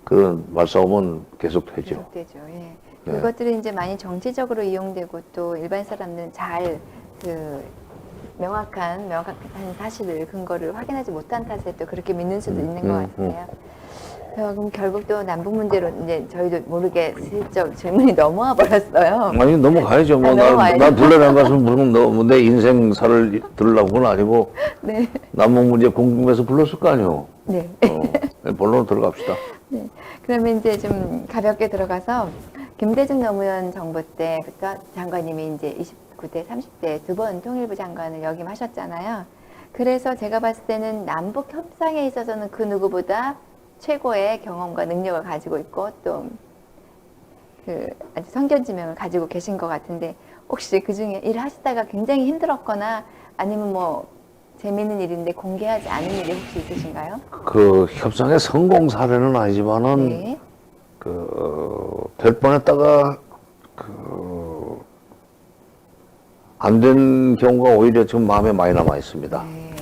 S2: 그런 말싸움은 계속되죠.
S1: 계속되죠. 예.
S2: 네.
S1: 그것들이 이제 많이 정치적으로 이용되고 또 일반 사람들은 잘 명확한 사실을 근거를 확인하지 못한 탓에 또 그렇게 믿는 수도 있는 것 같아요. 그럼 결국 또 남북 문제로 이제 저희도 모르게 슬쩍 질문이 넘어와 버렸어요.
S2: 아니 넘어가야죠. 뭐
S1: 넘어와야죠.
S2: 난 불러내 안 가서 무슨 내 인생사를 들으려고는 아니고
S1: 네.
S2: 남북 문제 궁금해서 불렀을 거 아니에요.
S1: 네.
S2: 본론 들어갑시다.
S1: 네. 그러면 이제 좀 가볍게 들어가서 김대중 노무현 정부 때부터 장관님이 이제 29대, 30대 두 번 통일부 장관을 역임하셨잖아요. 그래서 제가 봤을 때는 남북 협상에 있어서는 그 누구보다 최고의 경험과 능력을 가지고 있고 또 그 아주 성견지명을 가지고 계신 것 같은데 혹시 그 중에 일을 하시다가 굉장히 힘들었거나 아니면 뭐 재미있는 일인데 공개하지 않은 일이 혹시 있으신가요?
S2: 그 협상의 성공 사례는 아니지만은
S1: 네.
S2: 될 뻔했다가 안 된 경우가 오히려 지금 마음에 많이 남아 있습니다.
S1: 네.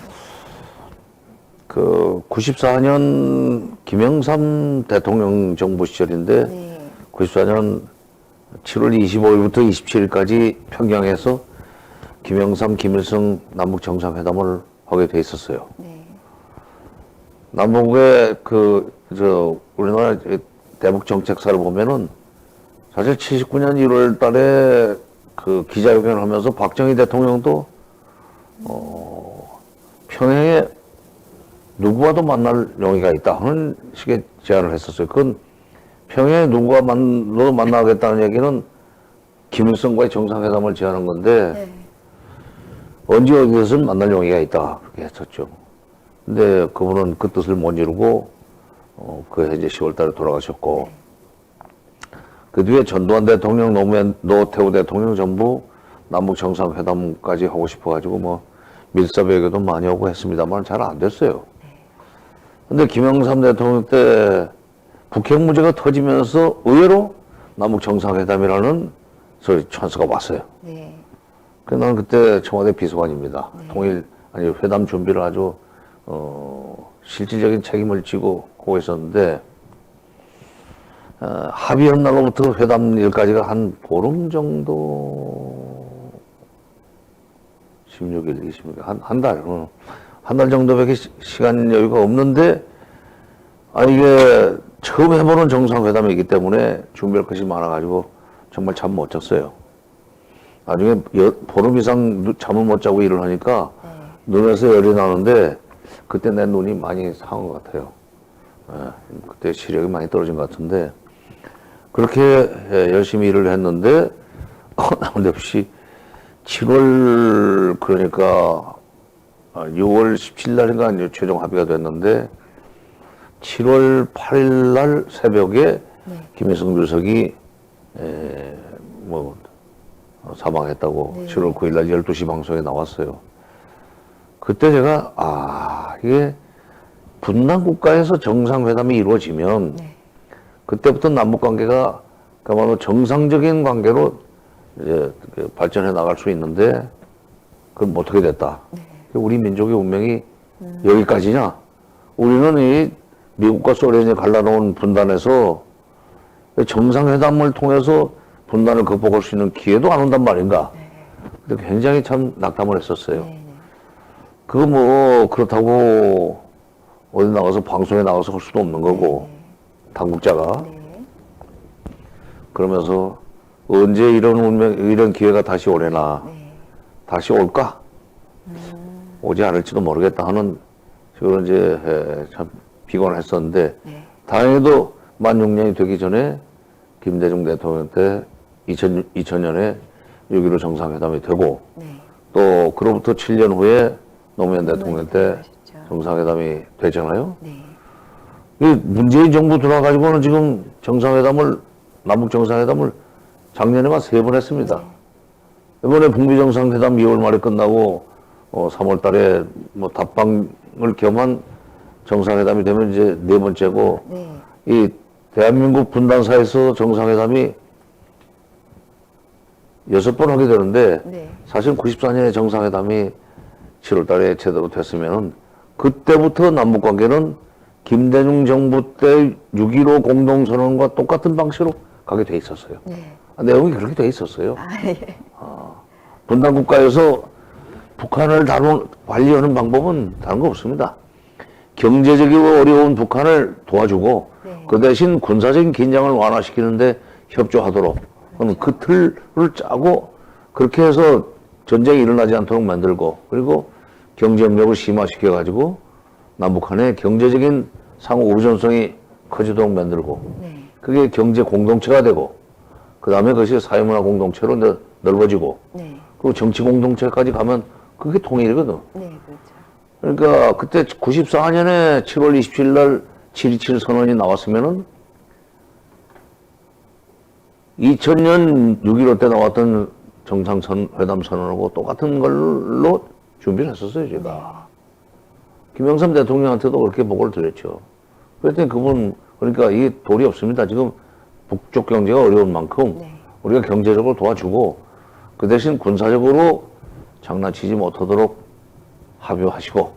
S2: 94년 김영삼 대통령 정부 시절인데
S1: 네.
S2: 94년 7월 25일부터 27일까지 평양에서 김영삼, 김일성 남북 정상회담을 하게 돼 있었어요.
S1: 네.
S2: 남북의 우리나라 대북 정책사를 보면은 사실 79년 1월 달에 그 기자회견을 하면서 박정희 대통령도 평양에 누구와도 만날 용의가 있다 하는 식의 제안을 했었어요. 그건 평양에 누구와 만나겠다는 얘기는 김일성과의 정상회담을 제안한 건데
S1: 네.
S2: 언제 어디서든 만날 용의가 있다 그렇게 했었죠. 근데 그분은 그 뜻을 못 이루고 그 해제 10월 달에 돌아가셨고 그 뒤에 전두환 대통령, 노태우 대통령 전부 남북 정상회담까지 하고 싶어가지고 뭐 밀사배교도 많이 하고 했습니다만 잘 안 됐어요. 근데 김영삼 대통령 때 북핵 문제가 터지면서 의외로 남북 정상회담이라는 찬스가 왔어요.
S1: 네.
S2: 그래서 나는 그때 청와대 비서관입니다. 회담 준비를 아주 실질적인 책임을 지고 하고 있었는데 합의한 날로부터 회담 일까지가 한 보름 정도 16일, 20일, 한 달, 한 달 정도밖에 시간 여유가 없는데 이게 처음 해보는 정상회담이기 때문에 준비할 것이 많아가지고 정말 잠 못 잤어요. 나중에 보름 이상 잠을 못 자고 일을 하니까 눈에서 열이 나는데 그때 내 눈이 많이 상한 것 같아요. 그때 시력이 많이 떨어진 것 같은데 그렇게 열심히 일을 했는데 난데없이 7월 그러니까 6월 17일 날인가 이제 최종 합의가 됐는데 7월 8일 날 새벽에 김일성 주석이 사망했다고 7월 9일 날 12시 방송에 나왔어요. 그때 제가 이게 분단 국가에서 정상회담이 이루어지면 그때부터 남북 관계가 그야말로 정상적인 관계로 이제 발전해 나갈 수 있는데 그건 어떻게 됐다. 우리 민족의 운명이 여기까지냐? 우리는 이 미국과 소련이 갈라놓은 분단에서 정상회담을 통해서 분단을 극복할 수 있는 기회도 안 온단 말인가? 근데 굉장히 참 낙담을 했었어요. 그거 그렇다고 어디 나가서 방송에 나가서 할 수도 없는 거고 당국자가 그러면서 언제 이런 기회가 다시 오려나 다시 올까? 오지 않을지도 모르겠다 하는 그런 이제 참 비관을 했었는데 다행히도 만 6년이 되기 전에 김대중 대통령 때 2000년에 6.15 정상회담이 되고 또 그로부터 7년 후에 노무현 대통령 때 정상회담이 되잖아요. 이 문재인 정부 들어와가지고는 지금 남북 정상회담을 작년에만 3번 했습니다. 이번에 북미 정상회담 2월 말에 끝나고 3월 달에 답방을 겸한 정상회담이 되면 이제 4번째고 이 대한민국 분단사에서 정상회담이 6번 하게 되는데 사실 94년에 정상회담이 7월 달에 제대로 됐으면 그때부터 남북관계는 김대중 정부 때 6.15 공동선언과 똑같은 방식으로 가게 돼 있었어요. 내용이 그렇게 돼 있었어요. 분단국가에서 북한을 관리하는 방법은 다른 거 없습니다. 경제적으로 어려운 북한을 도와주고 그 대신 군사적인 긴장을 완화시키는데 협조하도록 그 틀을 짜고 그렇게 해서 전쟁이 일어나지 않도록 만들고 그리고 경제협력을 심화시켜가지고 남북한의 경제적인 상호 우전성이 커지도록 만들고 그게 경제 공동체가 되고 그 다음에 그것이 사회문화 공동체로 넓어지고 그리고 정치 공동체까지 가면 그게 통일이거든. 그러니까 그때 94년에 7월 27일 날 7.27 선언이 나왔으면은 2000년 6.15 때 나왔던 정상회담 선언하고 똑같은 걸로 준비를 했었어요, 제가. 김영삼 대통령한테도 그렇게 보고를 드렸죠. 그랬더니 그분, 그러니까 이게 도리 없습니다. 지금 북쪽 경제가 어려운 만큼 우리가 경제적으로 도와주고 그 대신 군사적으로 장난치지 못하도록 합의하시고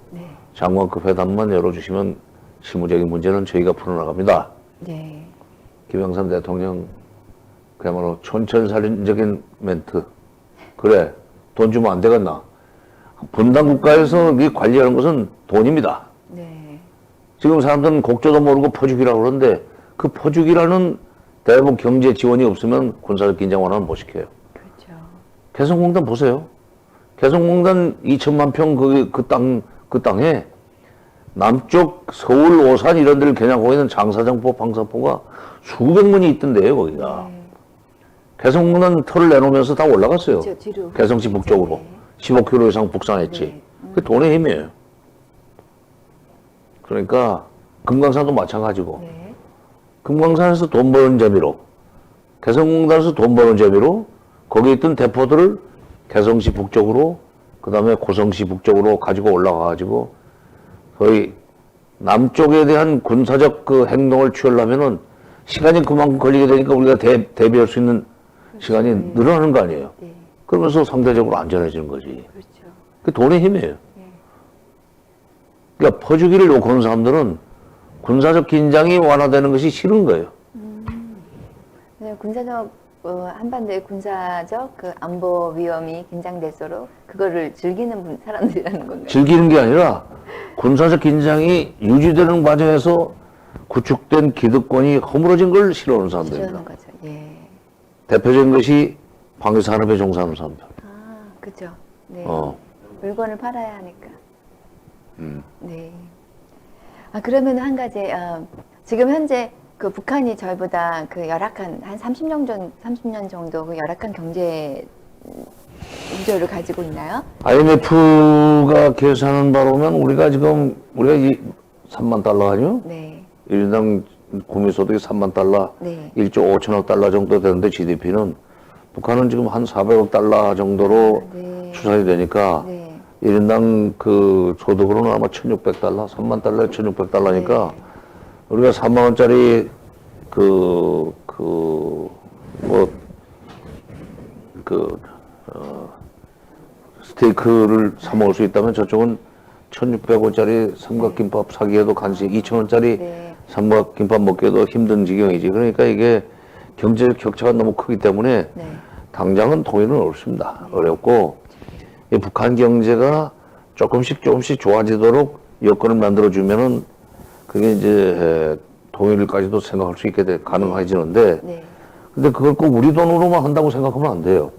S2: 장관급 회담만 열어주시면 실무적인 문제는 저희가 풀어나갑니다.
S1: 네.
S2: 김영삼 대통령 그야말로 촌철살인적인 멘트. 그래, 돈 주면 안 되겠나? 분단 국가에서 이 관리하는 것은 돈입니다.
S1: 네.
S2: 지금 사람들은 곡조도 모르고 퍼주기라고 그러는데 그 퍼주기라는 대부분 경제 지원이 없으면 군사적 긴장 완화는 못 시켜요.
S1: 그렇죠.
S2: 개성공단 보세요. 개성공단 2천만 평 그 땅에 남쪽 서울, 오산 이런 데를 겨냥하고 있는 장사정포, 방사포가 수백 문이 있던데요, 거기가. 개성공단 털을 내놓으면서 다 올라갔어요.
S1: 그렇죠, 뒤로.
S2: 개성시 북쪽으로. 15km 이상 북상했지. 그 돈의 힘이에요. 그러니까 금강산도 마찬가지고. 금강산에서 돈 버는 재미로, 개성공단에서 돈 버는 재미로 거기 있던 대포들을 개성시 북쪽으로, 그 다음에 고성시 북쪽으로 가지고 올라가가지고 거의 남쪽에 대한 군사적 그 행동을 취하려면은 시간이 그만큼 걸리게 되니까 우리가 대비할 수 있는 시간이 늘어나는 거 아니에요. 그러면서 상대적으로 안전해지는 거지. 그 돈의 힘이에요. 그러니까 퍼주기를 요구하는 사람들은 군사적 긴장이 완화되는 것이 싫은 거예요.
S1: 네, 한반도의 군사적 그 안보 위험이 긴장될수록 그거를 즐기는 사람들이라는 건가요?
S2: 즐기는 게 아니라 군사적 긴장이 유지되는 과정에서 구축된 기득권이 허물어진 걸 싫어하는 사람들입니다.
S1: 싫어하는 거죠. 예.
S2: 대표적인 것이 방위산업에 종사하는 사람들.
S1: 아, 그죠. 네.
S2: 어.
S1: 물건을 팔아야 하니까. 네. 아, 그러면 한 가지, 지금 현재 그 북한이 저희보다 그 열악한, 한 30년 정도 그 열악한 경제 구조를 가지고 있나요?
S2: IMF가 계산한 바로면 우리가 3만 달러 아니요?
S1: 네.
S2: 1인당 국민소득이 3만 달러,
S1: 네.
S2: 1조 5천억 달러 정도 되는데 GDP는 북한은 지금 한 400억 달러 정도로 추산이 되니까 1인당 그 소득으로는 아마 1,600달러, 3만 달러에 1,600달러니까 우리가 3만 원짜리 스테이크를 사 먹을 수 있다면 저쪽은 1,600원짜리 삼각김밥 사기에도 간식 2,000원짜리 삼각김밥 먹기에도 힘든 지경이지. 그러니까 이게 경제적 격차가 너무 크기 때문에 당장은 통일은 어렵습니다. 어렵고 이 북한 경제가 조금씩 좋아지도록 여건을 만들어주면은 그게 이제 통일까지도 생각할 수 있게 가능해지는데 근데 그걸 꼭 우리 돈으로만 한다고 생각하면 안 돼요.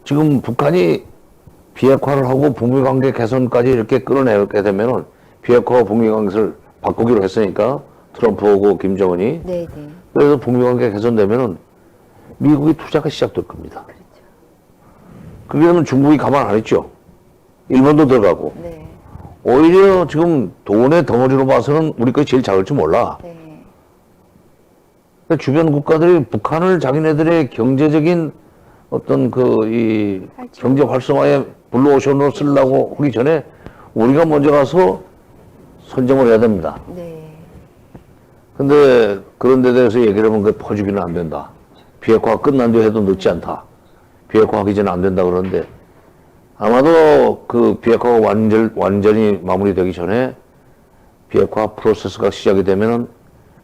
S2: 지금 북한이 비핵화를 하고 북미 관계 개선까지 이렇게 끌어내게 되면은 비핵화와 북미 관계를 바꾸기로 했으니까 트럼프하고 김정은이 그래서 북미 관계 개선되면은 미국이 투자가 시작될 겁니다. 그러면 중국이 가만 안 있죠. 일본도 들어가고. 오히려 지금 돈의 덩어리로 봐서는 우리 것이 제일 작을지 몰라. 그러니까 주변 국가들이 북한을 자기네들의 경제적인 어떤 이 경제 활성화의 블루오션으로 쓰려고 하기 전에 우리가 먼저 가서 선점을 해야 됩니다. 근데 그런 데 대해서 얘기를 하면 그 퍼주기는 안 된다. 비핵화가 끝난 뒤 해도 늦지 않다. 비핵화 하기 전에 안 된다 그러는데 아마도 그 비핵화가 완전히 마무리되기 전에 비핵화 프로세스가 시작이 되면은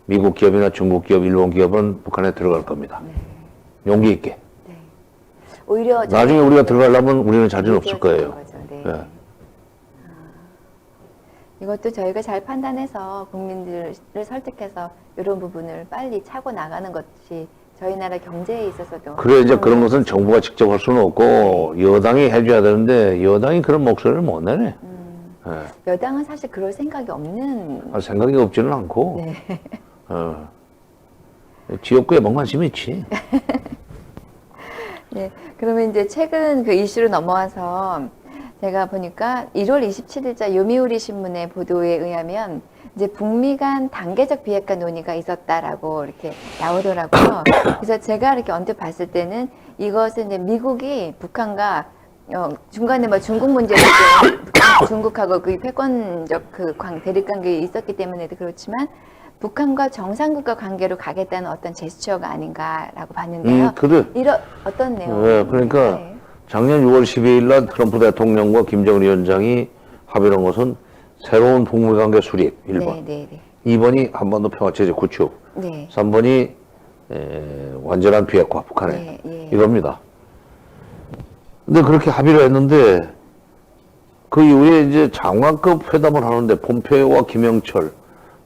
S2: 미국 기업이나 중국 기업, 일본 기업은 북한에 들어갈 겁니다. 용기 있게.
S1: 오히려
S2: 나중에 우리가 들어가려면 우리는 자리는 없을 거예요.
S1: 이것도 저희가 잘 판단해서 국민들을 설득해서 이런 부분을 빨리 차고 나가는 것이 저희 나라 경제에 있어서도.
S2: 그래, 이제 그런 것은 정부가 직접 할 수는 없고 여당이 해줘야 되는데 여당이 그런 목소리를 못 내네.
S1: 여당은 사실 그럴 생각이 없는.
S2: 생각이 없지는 않고. 지역구에 뭔 관심이 있지.
S1: 네, 그러면 이제 최근 그 이슈로 넘어와서 제가 보니까 1월 27일자 요미우리 신문의 보도에 의하면 이제 북미 간 단계적 비핵화 논의가 있었다라고 이렇게 나오더라고요. 그래서 제가 이렇게 언뜻 봤을 때는 이것은 이제 미국이 북한과 중간에 뭐 중국 문제도 중국하고 그 패권적 그 대립 관계에 있었기 때문에도 그렇지만 북한과 정상국과 관계로 가겠다는 어떤 제스처가 아닌가라고 봤는데요.
S2: 그래.
S1: 이런 어떤 내용?
S2: 네, 그러니까
S1: 네.
S2: 작년 6월 12일 날 트럼프 대통령과 김정은 위원장이 합의한 것은 새로운 북미 관계 수립 1번,
S1: 네, 네, 네.
S2: 2번이 한반도 평화체제 구축,
S1: 네.
S2: 3번이 완전한 비핵화 북한에
S1: 네, 예.
S2: 이겁니다. 근데 그렇게 합의를 했는데 그 이후에 이제 장관급 회담을 하는데 폼페이오와 김영철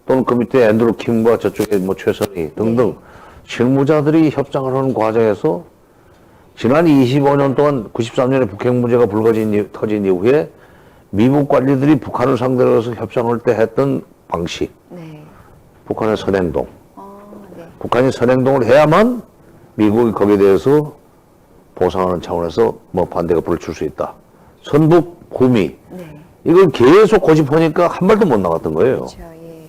S2: 또는 그 밑에 앤드루 킴과 저쪽에 뭐 최선희 등등
S1: 네.
S2: 실무자들이 협상을 하는 과정에서 지난 25년 동안 93년에 북핵 문제가 터진 이후에 미국 관리들이 북한을 상대로 해서 협상할 때 했던 방식,
S1: 네.
S2: 북한의 선행동.
S1: 네.
S2: 북한이 선행동을 해야만 미국이 거기에 대해서 보상하는 차원에서 뭐 반대가 불을 수 있다. 선북, 후미.
S1: 네.
S2: 이걸 계속 고집하니까 한 발도 못 나갔던 거예요.
S1: 그렇죠. 예.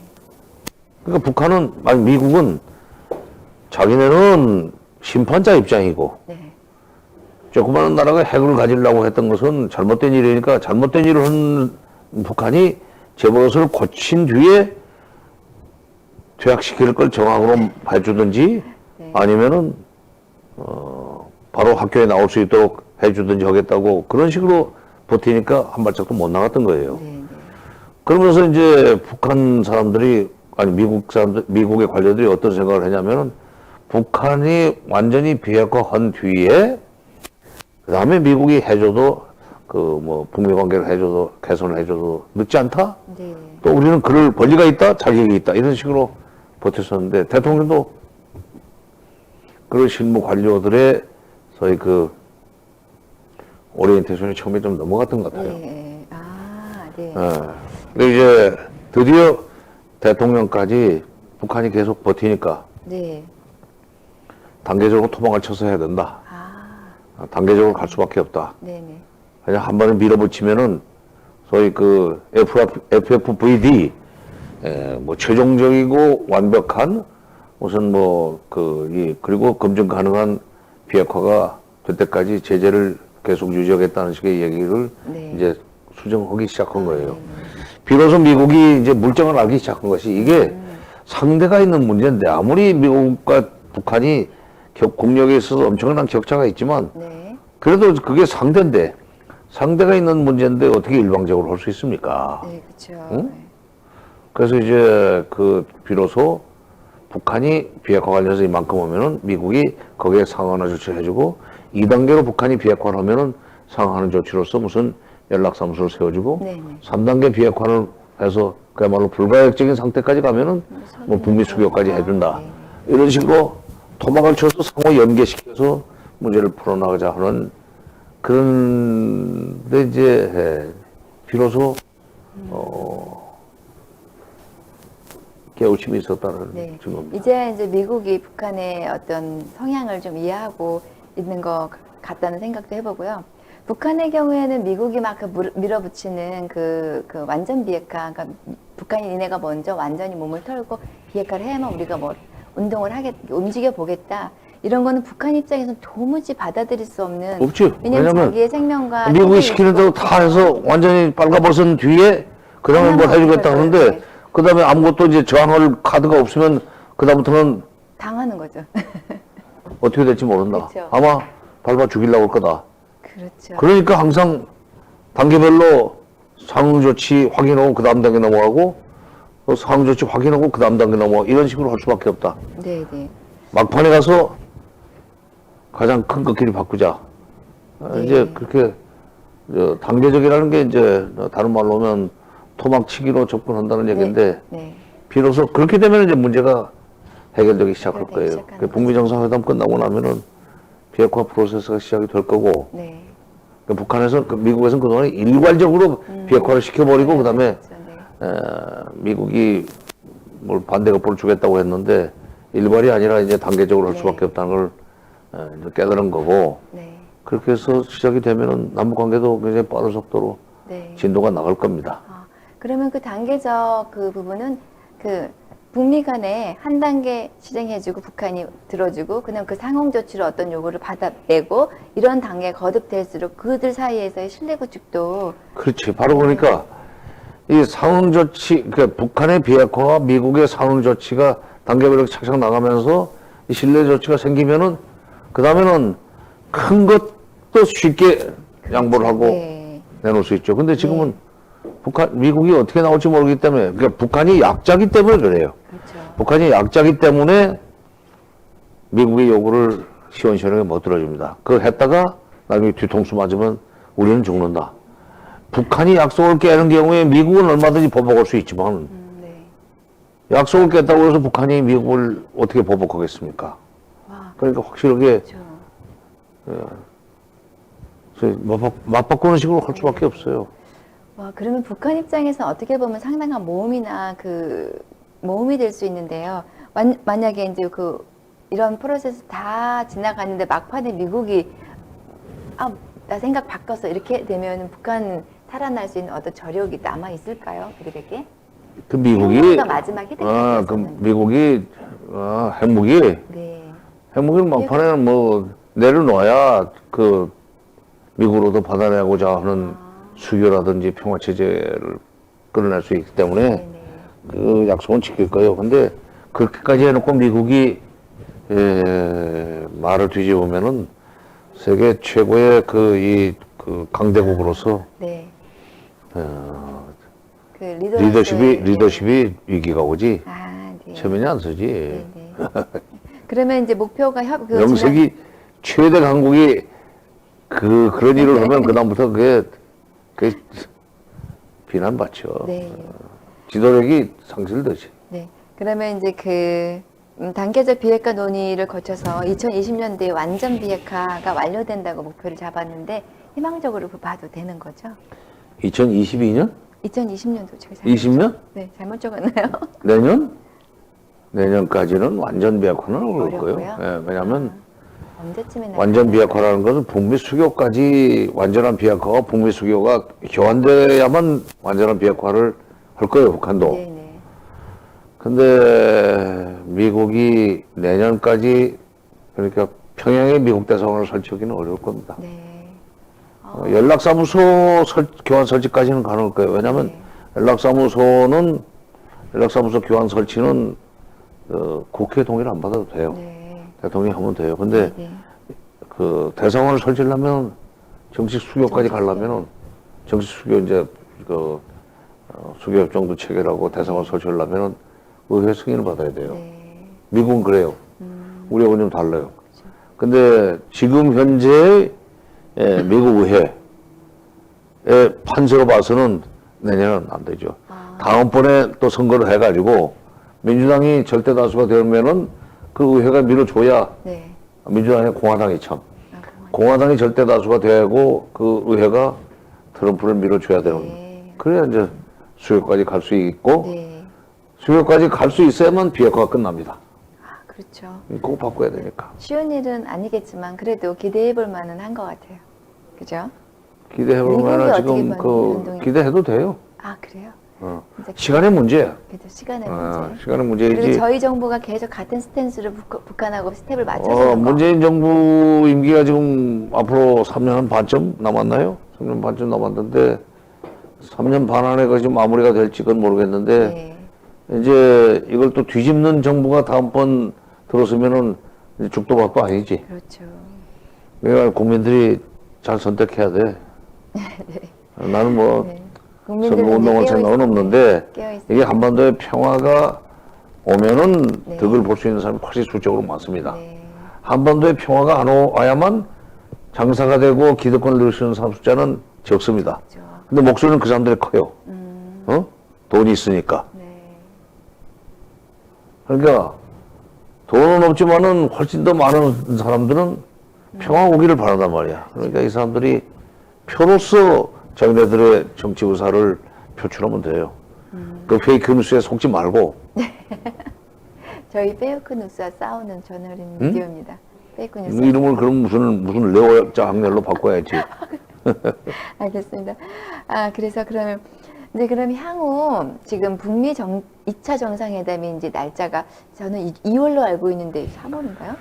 S2: 그러니까 북한은, 아니, 미국은 자기네는 심판자 입장이고,
S1: 네.
S2: 조그마한 나라가 핵을 가지려고 했던 것은 잘못된 일이니까 잘못된 일을 한 북한이 제버릇을 고친 뒤에 퇴학시킬 걸 정황으로 해주든지
S1: 네.
S2: 아니면은, 바로 학교에 나올 수 있도록 해주든지 하겠다고 그런 식으로 버티니까 한 발짝도 못 나갔던 거예요.
S1: 네. 네.
S2: 그러면서 이제 북한 사람들이, 아니, 미국의 관료들이 어떤 생각을 했냐면은 북한이 완전히 비핵화한 뒤에 그 다음에 미국이 해줘도 북미 관계를 해줘도 개선을 해줘도 늦지 않다?
S1: 네.
S2: 또 우리는 그럴 권리가 있다? 자격이 있다? 이런 식으로 버텼었는데 대통령도 그런 실무 관료들의 소위 오리엔테이션이 처음에 좀 넘어갔던 것 같아요.
S1: 네. 아, 네.
S2: 근데 이제 드디어 대통령까지 북한이 계속 버티니까
S1: 네.
S2: 단계적으로 토막을 쳐서 해야 된다.
S1: 아,
S2: 단계적으로 갈 수밖에 없다.
S1: 네네.
S2: 그냥 한 번에 밀어붙이면은 소위 FFVD 뭐 최종적이고 완벽한 우선 그리고 검증 가능한 비핵화가 될 때까지 제재를 계속 유지하겠다는 식의 얘기를
S1: 네.
S2: 이제 수정하기 시작한 거예요. 비로소 미국이 이제 물정을 알기 시작한 것이 이게 상대가 있는 문제인데 아무리 미국과 북한이 국력에 있어서 엄청난 격차가 있지만
S1: 네.
S2: 그래도 그게 상대인데 상대가 있는 문제인데 어떻게 일방적으로 할 수 있습니까?
S1: 네, 그렇죠.
S2: 응? 그래서 이제 비로소 북한이 비핵화 관련해서 이만큼 오면은 미국이 거기에 상응하는 조치를 해주고 2단계로 북한이 비핵화를 하면은 상응하는 조치로서 무슨 연락사무소를 세워주고
S1: 네네.
S2: 3단계 비핵화를 해서 그야말로 불가역적인 상태까지 가면은 뭐 북미 수교까지 해준다. 이런 식으로 토막을 쳐서 상호 연계시켜서 문제를 풀어나가자 하는 그런데 이제 비로소 깨우침이 있었다는
S1: 네.
S2: 증거입니다.
S1: 이제 미국이 북한의 어떤 성향을 좀 이해하고 있는 것 같다는 생각도 해보고요. 북한의 경우에는 미국이 막 밀어붙이는 그 완전 비핵화, 그러니까 북한이 니네가 먼저 완전히 몸을 털고 비핵화를 해야만 우리가 뭐 운동을 움직여 보겠다. 이런 거는 북한 입장에서는 도무지 받아들일 수 없는.
S2: 없죠.
S1: 왜냐면 자기의 생명과
S2: 미국이 시키는 대로 다 해서 완전히 빨가벗은 뒤에 그 다음에 뭘 해주겠다 하는데
S1: 네.
S2: 그 다음에 아무것도 이제 저항할 카드가 없으면 그 다음부터는
S1: 당하는 거죠.
S2: 어떻게 될지 모른다.
S1: 그렇죠.
S2: 아마 밟아 죽이려고 할 거다.
S1: 그렇죠.
S2: 그러니까 항상 단계별로 상응 조치 확인하고 그 다음 단계 넘어가고 또 상응 조치 확인하고 그 다음 단계 넘어가고 이런 식으로 할 수밖에 없다.
S1: 네네.
S2: 막판에 가서 가장 큰 것끼리 바꾸자.
S1: 네.
S2: 이제 그렇게 단계적이라는 게 이제 다른 말로 하면 토막치기로 접근한다는 얘기인데
S1: 네.
S2: 비로소 그렇게 되면 이제 문제가 해결되기 시작할
S1: 해결되기
S2: 거예요.
S1: 시작하는
S2: 북미 정상회담 끝나고 나면은 비핵화 프로세스가 시작이 될 거고
S1: 네.
S2: 북한에서 미국에서는 그동안 일괄적으로 비핵화를 시켜버리고 그다음에
S1: 그렇죠. 네.
S2: 미국이 뭘 반대가 볼 주겠다고 했는데 일괄이 아니라 이제 단계적으로 할
S1: 네.
S2: 수밖에 없다는 걸 이제 깨달은 거고
S1: 네.
S2: 그렇게 해서 시작이 되면은 남북 관계도 굉장히 빠른 속도로
S1: 네.
S2: 진도가 나갈 겁니다.
S1: 그러면 그 단계적 그 부분은 그 북미 간에 한 단계 시행해주고 북한이 들어주고 그다음 그 상응 조치로 어떤 요구를 받아내고 이런 단계 거듭될수록 그들 사이에서의 신뢰 구축도
S2: 그렇지. 바로 그러니까 이 상응 조치, 그러니까 북한의 비핵화와 미국의 상응 조치가 단계별로 착착 나가면서 이 신뢰 조치가 생기면은 그 다음에는 큰 것도 쉽게 양보를 하고
S1: 네.
S2: 내놓을 수 있죠. 근데 지금은 미국이 어떻게 나올지 모르기 때문에, 그러니까 북한이 약자기 때문에 그래요.
S1: 그렇죠.
S2: 북한이 약자기 때문에 미국의 요구를 시원시원하게 못 들어줍니다. 그거 했다가 나중에 뒤통수 맞으면 우리는 죽는다. 북한이 약속을 깨는 경우에 미국은 얼마든지 보복할 수 있지만
S1: 네.
S2: 약속을 깼다고 해서 북한이 미국을 어떻게 보복하겠습니까?
S1: 와,
S2: 그러니까 확실하게
S1: 그렇죠.
S2: 맞바꾸는 식으로 할 수밖에 없어요.
S1: 와, 그러면 북한 입장에서 어떻게 보면 상당한 모험이나 모험이 될 수 있는데요. 만약에 이제 이런 프로세스 다 지나갔는데 막판에 미국이 나 생각 바꿨어 이렇게 되면 북한 살아날 수 있는 어떤 저력이 남아 있을까요? 그들에게?
S2: 그 미국이
S1: 핵무기가 마지막 히든카드였었는데.
S2: 그 미국이 핵무기
S1: 네.
S2: 핵무기를 막판에는 뭐 내려놓아야 그 미국으로도 받아내고자 하는 수교라든지 평화 체제를 끌어낼 수 있기 때문에
S1: 네네.
S2: 그 약속은 지킬 거예요. 근데 그렇게까지 해놓고 미국이 말을 뒤집으면은 세계 최고의 그 강대국으로서
S1: 네. 그
S2: 리더십이 위기가 오지.
S1: 네.
S2: 체면이 안 서지.
S1: 네네. 그러면 이제 목표가
S2: 명색이 최대 강국이 그런 일을 하면 그다음부터 그게 비난받죠.
S1: 네.
S2: 지도력이 상실되지.
S1: 네. 그러면 이제 단계적 비핵화 논의를 거쳐서 2020년대에 완전 비핵화가 완료된다고 목표를 잡았는데 희망적으로 봐도 되는 거죠?
S2: 2022년?
S1: 2020년도 제가
S2: 20년?
S1: 네, 잘못 적었나요?
S2: 내년? 내년까지는 완전 비핵화는 어려울 거예요.
S1: 어렵고요?
S2: 예, 왜냐하면
S1: 언제쯤에
S2: 완전 비핵화라는 것은 북미 수교까지 완전한 비핵화가 북미 수교가 교환돼야만 완전한 비핵화를 할 거예요, 북한도.
S1: 네네.
S2: 근데 미국이 내년까지 그러니까 평양에 미국 대사관을 설치하기는 어려울 겁니다.
S1: 네.
S2: 연락사무소 교환 설치까지는 가능할 거예요. 왜냐하면 연락사무소 교환 설치는 국회 동의를 안 받아도 돼요.
S1: 네.
S2: 대통령이 하면 돼요. 근데
S1: 네.
S2: 그 대사관을 설치하려면 정식 수교까지 가려면은 정식 수교 이제 수교협정도 체결하고 대사관 설치하려면은 의회 승인을 받아야 돼요.
S1: 네.
S2: 미국은 그래요. 우리하고는 좀 달라요. 근데 지금 현재 미국 의회의 판세로 봐서는 내년은 안 되죠. 다음번에 또 선거를 해가지고 민주당이 절대 다수가 되면은 그 의회가 밀어줘야
S1: 네.
S2: 민주당이 공화당이 공화당이 절대 다수가 되고 그 의회가 트럼프를 밀어줘야 되는.
S1: 네.
S2: 그래야 이제 수요까지 갈 수 있고
S1: 네.
S2: 수요까지 갈 수 있어야만 비핵화가 끝납니다.
S1: 그렇죠.
S2: 꼭 바꿔야 되니까.
S1: 쉬운 일은 아니겠지만 그래도 기대해 볼 만은 한 것 같아요. 그죠?
S2: 기대해볼
S1: 미국이
S2: 만한
S1: 어떻게
S2: 지금
S1: 반응이
S2: 기대해도 돼요.
S1: 그래요? 이제
S2: 시간의 문제야.
S1: 그래도 시간의 문제.
S2: 시간의
S1: 그리고
S2: 문제이지.
S1: 저희 정부가 계속 같은 스탠스를 북한하고 스텝을 맞춰주는 거.
S2: 문재인 정부 임기가 지금 앞으로 3년 한 반쯤 남았나요? 3년 반쯤 남았는데 3년 반 안에 지금 마무리가 될지 그건 모르겠는데
S1: 네.
S2: 이제 이걸 또 뒤집는 정부가 다음번 들어서면은 이제 죽도 밥도 아니지.
S1: 그렇죠.
S2: 그러니까 국민들이 잘 선택해야 돼. 나는 뭐
S1: 네. 국민들
S2: 선거운동할 생각은 없는데
S1: 깨어있습니다.
S2: 이게 한반도의 평화가 오면은
S1: 네.
S2: 덕을 볼 수 있는 사람이 훨씬 수적으로 많습니다.
S1: 네.
S2: 한반도의 평화가 안 와야만 장사가 되고 기득권을 누릴 수 있는 사람 숫자는 적습니다.
S1: 그렇죠.
S2: 근데 목소리는 그 사람들이 커요. 돈이 있으니까.
S1: 네.
S2: 그러니까 돈은 없지만은 훨씬 더 많은 사람들은 평화 오기를 바란단 말이야. 그러니까 이 사람들이 표로서 자기네들의 정치 의사를 표출하면 돼요. 그 페이크 뉴스에 속지 말고.
S1: 저희 페이크 뉴스와 싸우는 저널인 미디어입니다. 페이크 뉴스.
S2: 이름을 그럼 무슨 레오자 학렬로 바꿔야지.
S1: 알겠습니다. 그래서 그러면 이제 그럼 향후 지금 북미 2차 정상회담이 이제 날짜가 저는 2월로 알고 있는데 3월인가요?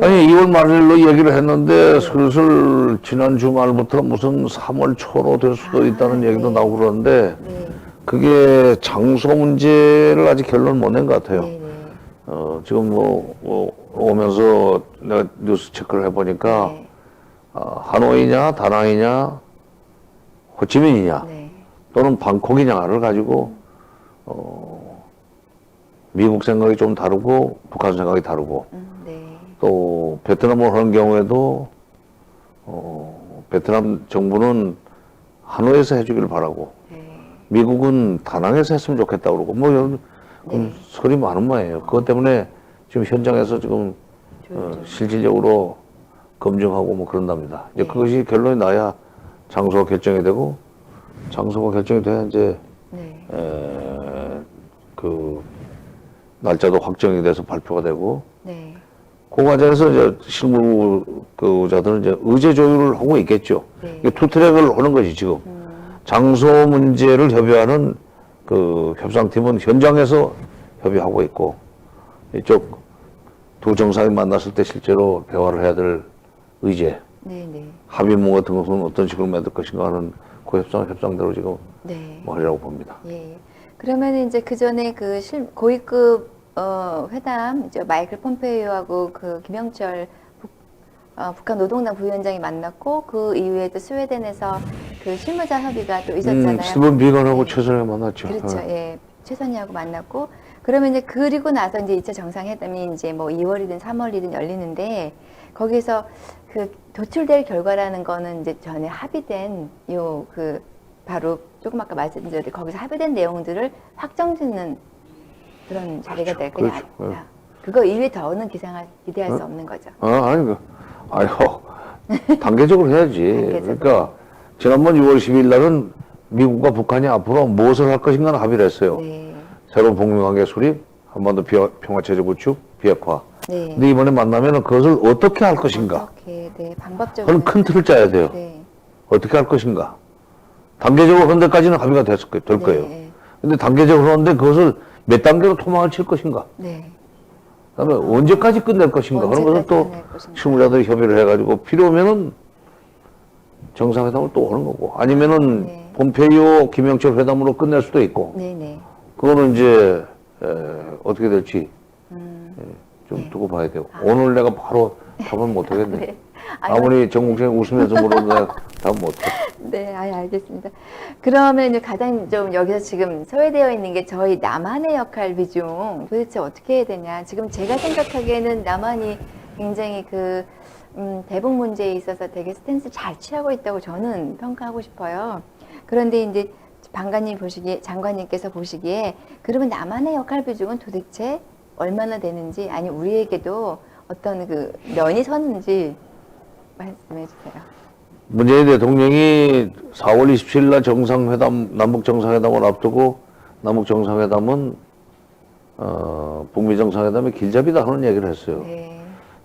S2: 아니 2월 말일로 얘기를 했는데 슬슬 지난 주말부터 무슨 3월 초로 될 수도 있다는 얘기도 나오고 그러는데 그게 장소 문제를 아직 결론 못 낸 것 같아요. 지금 오면서 내가 뉴스 체크를 해보니까 하노이냐 다낭이냐 호치민이냐 또는 방콕이냐를 가지고 미국 생각이 좀 다르고 북한 생각이 다르고 또 베트남을 하는 경우에도 베트남 정부는 하노이에서 해주기를 바라고 미국은 다낭에서 했으면 좋겠다고 그러고 뭐 설이 많은 모양이에요. 그것 때문에 지금 현장에서 지금 실질적으로 검증하고 뭐 그런답니다. 이제 그것이 결론이 나야 장소가 결정이 되고 장소가 결정이 돼야 이제 그 날짜도 확정이 돼서 발표가 되고 그 과정에서 이제 실무자들은 이제 의제 조율을 하고 있겠죠. 이게 투 트랙을 하는 것이 지금 장소 문제를 협의하는 그 협상팀은 현장에서 협의하고 있고 이쪽 두 정상이 만났을 때 실제로 대화를 해야 될 의제, 합의문 같은 것은 어떤 식으로 만들 것인가 하는 그 협상대로 지금 뭐 하리라고 봅니다.
S1: 그러면 이제 그 전에 그 고위급 회담, 이제 마이클 폼페이오하고 그 김영철 북한 노동당 부위원장이 만났고 그 이후에 또 스웨덴에서 그 실무자 협의가 또 있었잖아요.
S2: 스티븐 비건하고 최선희가 만났죠.
S1: 그렇죠. 최선희하고 만났고 그러면 이제 그리고 나서 이제 2차 정상회담이 이제 뭐 2월이든 3월이든 열리는데 거기에서 그 도출될 결과라는 거는 이제 전에 합의된 그 바로 조금 아까 말씀드렸듯이 거기서 합의된 내용들을 확정짓는 그런 자리가 될 거냐. 그거 이외에 더는 기대할 수 없는 거죠.
S2: 단계적으로 해야지. 그러니까 지난번 6월 10일 날은 미국과 북한이 앞으로 무엇을 할 것인가 합의를 했어요. 새로운 북미관계 수립, 한반도 평화체제 구축, 비핵화. 근데 이번에 만나면은 그것을 어떻게 할 것인가.
S1: 방법적으로.
S2: 그런 큰 틀을 짜야 돼요. 어떻게 할 것인가. 단계적으로 그런 데까지는 합의가 될 거예요. 근데 단계적으로 하는데 그것을 몇 단계로 토막을 칠 것인가. 그다음에 언제까지 끝낼 것인가. 그런 것을 또 실무자들이 협의를 해가지고 필요하면은 정상회담을 또 하는 거고 아니면은 폼페이오 김영철 회담으로 끝낼 수도 있고 그거는 이제 어떻게 될지 좀 두고 봐야 되고 오늘 내가 바로 답은 못 하겠네. 아무리 정국생이 웃으면서 물어도 내가 답 못 해.
S1: 알겠습니다. 그러면 이제 가장 좀 여기서 지금 소외되어 있는 게 저희 남한의 역할 비중 도대체 어떻게 해야 되냐. 지금 제가 생각하기에는 남한이 굉장히 그 대북 문제에 있어서 되게 스탠스 잘 취하고 있다고 저는 평가하고 싶어요. 그런데 이제 장관님께서 보시기에 그러면 남한의 역할 비중은 도대체 얼마나 되는지 아니 우리에게도 어떤 그 면이 서는지 말씀해 주세요.
S2: 문재인 대통령이 4월 27일 날 정상회담, 남북 정상회담을 앞두고 남북 정상회담은 북미 정상회담의 길잡이다 하는 얘기를 했어요.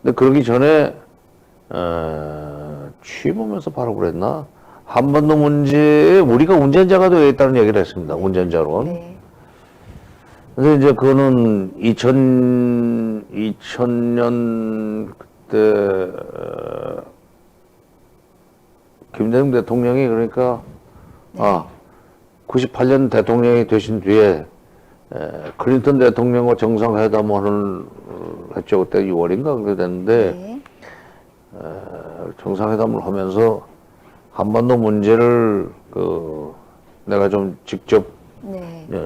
S2: 근데 그러기 전에 취임하면서 바로 그랬나? 한반도 문제에 우리가 운전자가 되어 있다는 얘기를 했습니다. 운전자론. 근데 이제 그거는 2000년 그때 김대중 대통령이 그러니까 98년 대통령이 되신 뒤에 클린턴 대통령과 정상회담을 했죠. 그때 6월인가 그렇게 됐는데 정상회담을 하면서 한반도 문제를 내가 좀 직접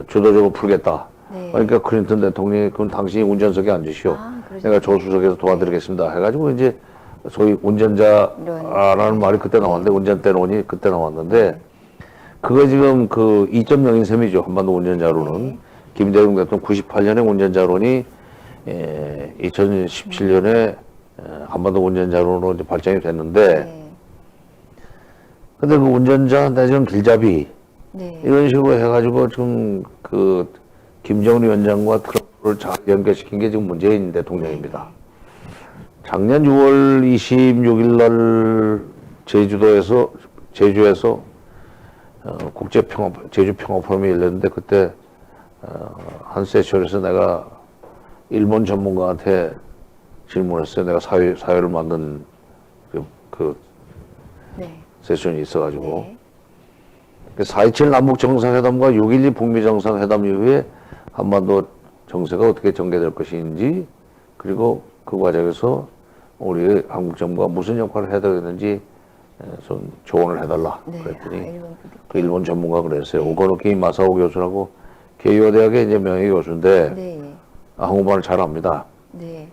S2: 주도적으로 풀겠다. 그러니까 클린턴 대통령이 그럼 당신이 운전석에 앉으시오. 내가 조수석에서 도와드리겠습니다. 해가지고 이제 소위 운전자라는 말이 그때 나왔는데 운전대론이 그때 나왔는데 그거 지금 그 2.0인 셈이죠. 한반도 운전자론은 김대중 대통령 98년에 운전자론이 2017년에 한반도 운전자론으로 이제 발전이 됐는데 근데 그 운전자 내지는 길잡이 이런 식으로 해가지고 지금 그 김정은 위원장과 트럼프를 잘 연결시킨 게 지금 문재인 대통령입니다. 작년 6월 26일 날 제주에서 제주 평화 포럼이 열렸는데 그때 한 세션에서 내가 일본 전문가한테 질문했어요. 내가 사회를 만든
S1: 네.
S2: 세션이 있어가지고
S1: 네.
S2: 4.27 남북 정상회담과 6.12 북미 정상회담 이후에 한반도 정세가 어떻게 전개될 것인지, 그리고 그 과정에서 우리 한국 정부가 무슨 역할을 해야 되겠는지 좀 조언을 해달라
S1: 네.
S2: 그랬더니 그 일본 전문가 그랬어요. 오거노키 마사오 교수라고 케이오 대학의 이제 명예 교수인데
S1: 네.
S2: 한국말을 잘합니다.
S1: 네.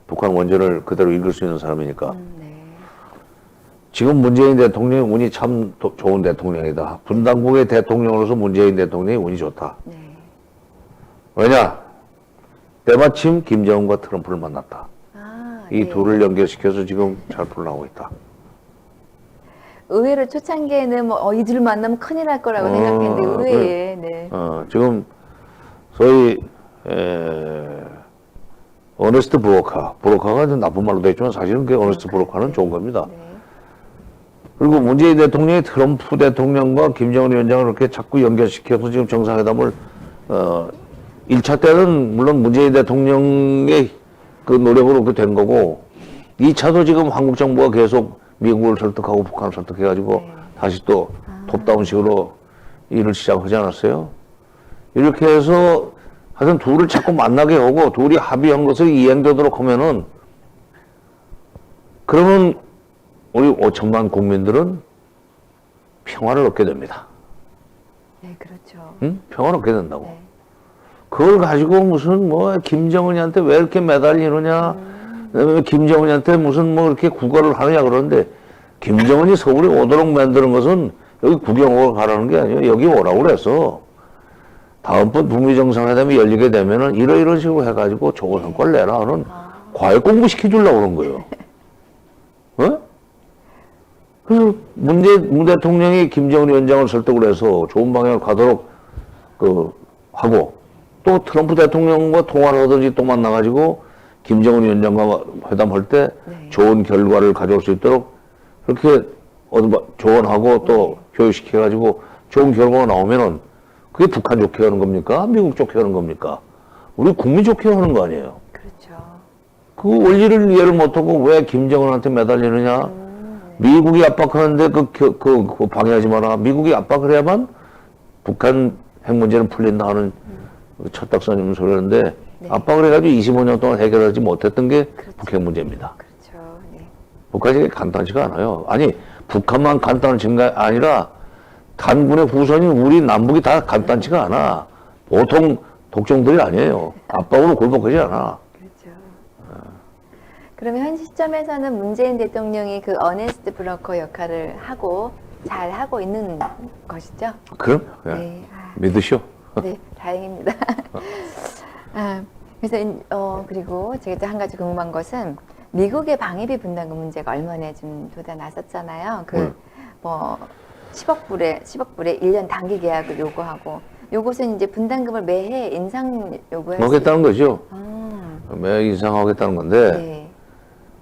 S2: 북한 원전을 그대로 읽을 수 있는 사람이니까.
S1: 네.
S2: 지금 문재인 대통령이 운이 참 좋은 대통령이다. 분당국의 대통령으로서 문재인 대통령이 운이 좋다.
S1: 네.
S2: 왜냐? 때마침 김정은과 트럼프를 만났다. 이
S1: 네.
S2: 둘을 연결시켜서 지금 잘 풀어나오고 있다.
S1: 의외로 초창기에는 뭐 이 둘 만나면 큰일 날 거라고 생각했는데 의외에 네.
S2: 소위 어네스트 브로커가 좀 나쁜 말로 되지만 사실은 그 어네스트 브로커는 좋은 겁니다.
S1: 네.
S2: 그리고 문재인 대통령이 트럼프 대통령과 김정은 위원장을 이렇게 자꾸 연결시켜서 지금 정상회담을 1차 때는 물론 문재인 대통령의 그 노력으로 그렇게 된 거고 2차도 지금 한국 정부가 계속 미국을 설득하고 북한을 설득해가지고
S1: 네.
S2: 다시 또 톱다운식으로 일을 시작하지 않았어요? 이렇게 해서 하여튼 둘을 자꾸 만나게 하고 둘이 합의한 것을 이행되도록 하면은 그러면 우리 5천만 국민들은 평화를 얻게 됩니다.
S1: 네, 그렇죠.
S2: 응? 평화를 얻게 된다고.
S1: 네.
S2: 그걸 가지고 무슨 뭐 김정은이한테 왜 이렇게 매달리느냐, 왜 김정은이한테 무슨 뭐 이렇게 구걸을 하느냐 그러는데 김정은이 서울에 오도록 만드는 것은 여기 구경하고 가라는 게 아니에요. 여기 오라고 그래서 다음번 북미 정상회담이 열리게 되면은 이런 식으로 해가지고 좋은 성과를 내라 하는 과외 공부 시켜주려고 그런 거예요. 어? 그래서 문 대통령이 김정은 위원장을 설득을 해서 좋은 방향을 가도록 하고 또 트럼프 대통령과 통화를 하든지 또 만나가지고 김정은 위원장과 회담할 때
S1: 네.
S2: 좋은 결과를 가져올 수 있도록 그렇게 조언하고 또 교육시켜가지고 좋은 결과가 나오면은 그게 북한 좋게 하는 겁니까? 미국 좋게 하는 겁니까? 우리 국민 좋게 하는 거 아니에요?
S1: 그렇죠.
S2: 그 원리를 이해를 못하고 왜 김정은한테 매달리느냐? 미국이 압박하는데 그 방해하지 마라. 미국이 압박을 해야만 북한 핵 문제는 풀린다 하는 첫딱서님 소리였는데
S1: 네.
S2: 압박을 해가지고 25년 동안 해결하지 못했던 게
S1: 그렇죠.
S2: 북핵 문제입니다.
S1: 그렇죠. 네.
S2: 북한이 간단치가 않아요. 아니 북한만 간단한 게 아니라 단군의 후손인 우리 남북이 다 간단치가 않아. 보통 독종들이 아니에요. 압박으로 굴복하지 않아.
S1: 그렇죠. 그러면 현 시점에서는 문재인 대통령이 그 어네스트 브로커 역할을 잘 하고 있는 것이죠?
S2: 그럼
S1: 네.
S2: 믿으시오.
S1: 네, 다행입니다. 그래서 그리고 제가 또 한 가지 궁금한 것은 미국의 방위비 분담금 문제가 얼마 전에 좀 돋아났었잖아요. 뭐 10억 불에 1년 단기 계약을 요구하고 요것은 이제 분담금을 매해 인상 요구할 수
S2: 하겠다는 거죠.
S1: 아,
S2: 매 인상하겠다는 건데
S1: 네.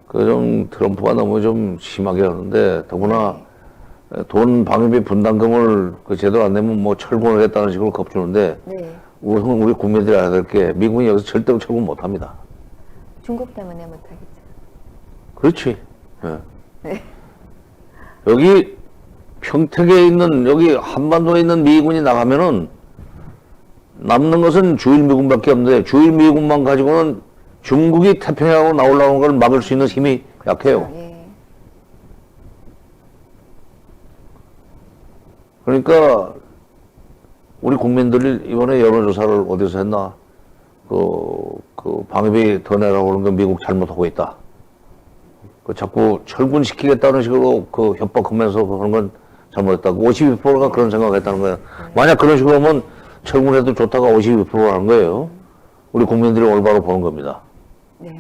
S2: 그 좀 트럼프가 너무 좀 심하게 하는데 더구나 돈 방위비 분담금을 그 제대로 안 내면 뭐 철군하겠다는 식으로 겁주는데
S1: 네.
S2: 우리 국민들이 알아야 될 게 미국이 여기서 절대로 철군 못합니다.
S1: 중국 때문에 못하겠죠.
S2: 그렇지. 예.
S1: 네.
S2: 여기 평택에 있는 여기 한반도에 있는 미군이 나가면은 남는 것은 주일 미군밖에 없는데 주일 미군만 가지고는 중국이 태평양으로 나오려는 걸 막을 수 있는 힘이 약해요.
S1: 예.
S2: 그러니까 우리 국민들이 이번에 여론조사를 어디서 했나? 그 방위비 더 내라고 그러는 거 미국 잘못하고 있다. 그 자꾸 철군시키겠다는 식으로 그 협박하면서 그런 건 잘못했다고. 52%가 그런 생각했다는 거야. 만약 그런 식으로 하면 철군해도 좋다가 52%라는 거예요. 우리 국민들이 올바로 보는 겁니다.
S1: 네.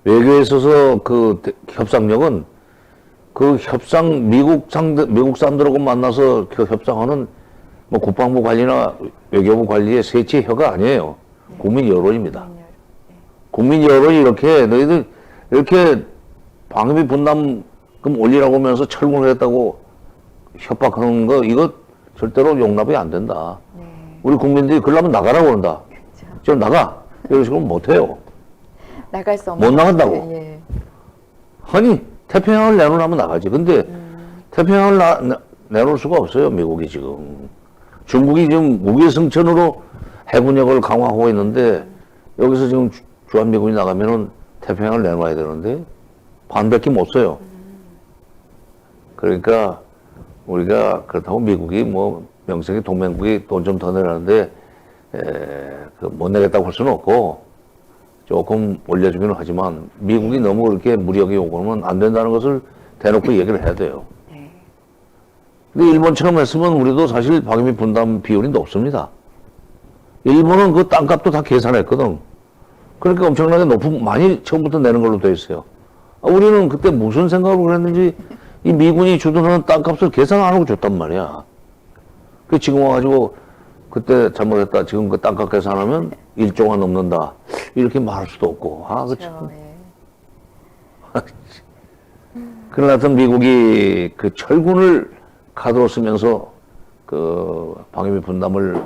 S2: 외교에 있어서 그 협상력은 그 미국 사람들하고 만나서 그 협상하는 뭐 국방부 관리나 외교부 관리의 셋째 혀가 아니에요. 국민 여론입니다. 국민 여론이 이렇게 너희들 이렇게 방위비 분담금 올리라고 하면서 철군을 했다고 협박하는 거 이거 절대로 용납이 안 된다.
S1: 네.
S2: 우리 국민들이 그러려면 나가라고 한다.
S1: 그렇죠.
S2: 좀 나가. 이런 식으로 못해요.
S1: 나갈 수 없는
S2: 못 나간다고.
S1: 예.
S2: 아니 태평양을 내놓으려면 나가지. 근데 태평양을 내놓을 수가 없어요. 미국이 지금. 중국이 지금 무기승천으로 해군력을 강화하고 있는데 여기서 지금 주한미군이 나가면은 태평양을 내놓아야 되는데 반밖에 못 써요. 그러니까 우리가 그렇다고 미국이 뭐 명색이 동맹국이 돈 좀 더 내라는데 못 내겠다고 할 수는 없고 조금 올려주기는 하지만 미국이 너무 그렇게 무리하게 요구하면 안 된다는 것을 대놓고 얘기를 해야 돼요.
S1: 네.
S2: 근데 일본처럼 했으면 우리도 사실 방위비 분담 비율이 높습니다. 일본은 그 땅값도 다 계산했거든. 그러니까 엄청나게 많이 처음부터 내는 걸로 돼 있어요. 우리는 그때 무슨 생각으로 그랬는지 이 미군이 주둔하는 땅값을 계산 안 하고 줬단 말이야. 그 지금 와가지고 그때 잘못했다. 지금 그 땅값 계산하면 1조가 넘는다. 이렇게 말할 수도 없고.
S1: 그렇죠. 예.
S2: 그러나 하여튼 미국이 그 철군을 카드로 쓰면서 그 방위비 분담을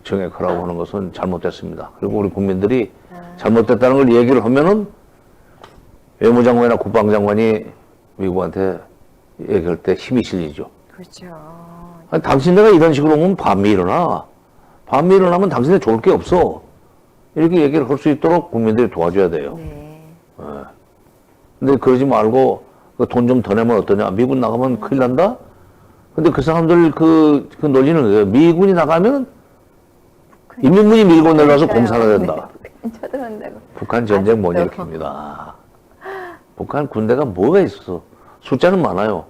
S2: 정액하라고 하는 것은 잘못됐습니다. 그리고 우리 국민들이 잘못됐다는 걸 얘기를 하면은 외무장관이나 국방장관이 미국한테 얘기할 때 힘이 실리죠.
S1: 그렇죠.
S2: 아니, 당신네가 이런 식으로 하면 반미 일어나. 반미 일어나면 당신네 좋을 게 없어. 이렇게 얘기를 할 수 있도록 국민들이 도와줘야 돼요.
S1: 네.
S2: 근데 그러지 말고 돈 좀 더 내면 어떠냐. 미군 나가면 큰일 난다? 근데 그 사람들 그 논리는 거예요. 미군이 나가면 인민군이 밀고 내려와서 공사가 된다.
S1: 네. 쳐들어온다고.
S2: 북한 전쟁 못
S1: 아직도.
S2: 일으킵니다. 북한 군대가 뭐가 있어? 숫자는 많아요.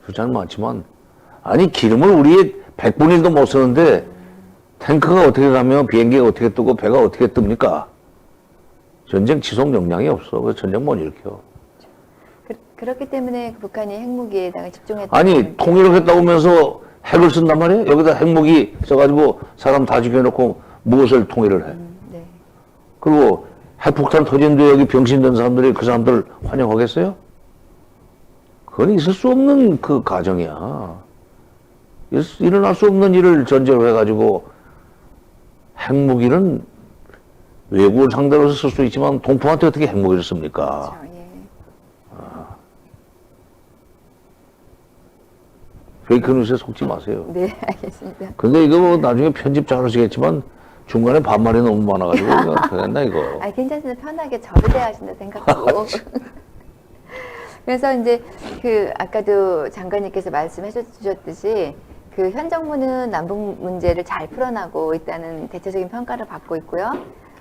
S2: 숫자는 많지만 아니 기름을 우리 100분의 1도 못 쓰는데 탱크가 어떻게 가며 비행기가 어떻게 뜨고 배가 어떻게 뜹니까? 전쟁 지속 역량이 없어. 그래서 전쟁 못 일으켜.
S1: 그렇기 때문에 북한이 핵무기에다가 집중했다.
S2: 아니 통일을 했다고 하면서 핵을 쓴단 말이에요? 여기다 핵무기 써가지고 사람 다 죽여놓고 무엇을 통일을 해?
S1: 네.
S2: 그리고 핵폭탄 터진데 여기 병신된 사람들이 그 사람들 환영하겠어요? 그건 있을 수 없는 그 가정이야. 일어날 수 없는 일을 전제로 해가지고 핵무기는 외국을 상대로 쓸 수 있지만 동포한테 어떻게 핵무기를 씁니까?
S1: 그렇죠. 예.
S2: 페이크 뉴스에 속지 마세요.
S1: 네, 알겠습니다.
S2: 근데 이거 뭐 나중에 편집 잘하시겠지만 중간에 반말이 너무 많아가지고 이거 되겠나 이거.
S1: 아, 괜찮습니다. 편하게 저를 대하신다 생각하고. 그래서 이제 그 아까도 장관님께서 말씀해 주셨듯이 그 현 정부는 남북 문제를 잘 풀어나고 있다는 대체적인 평가를 받고 있고요.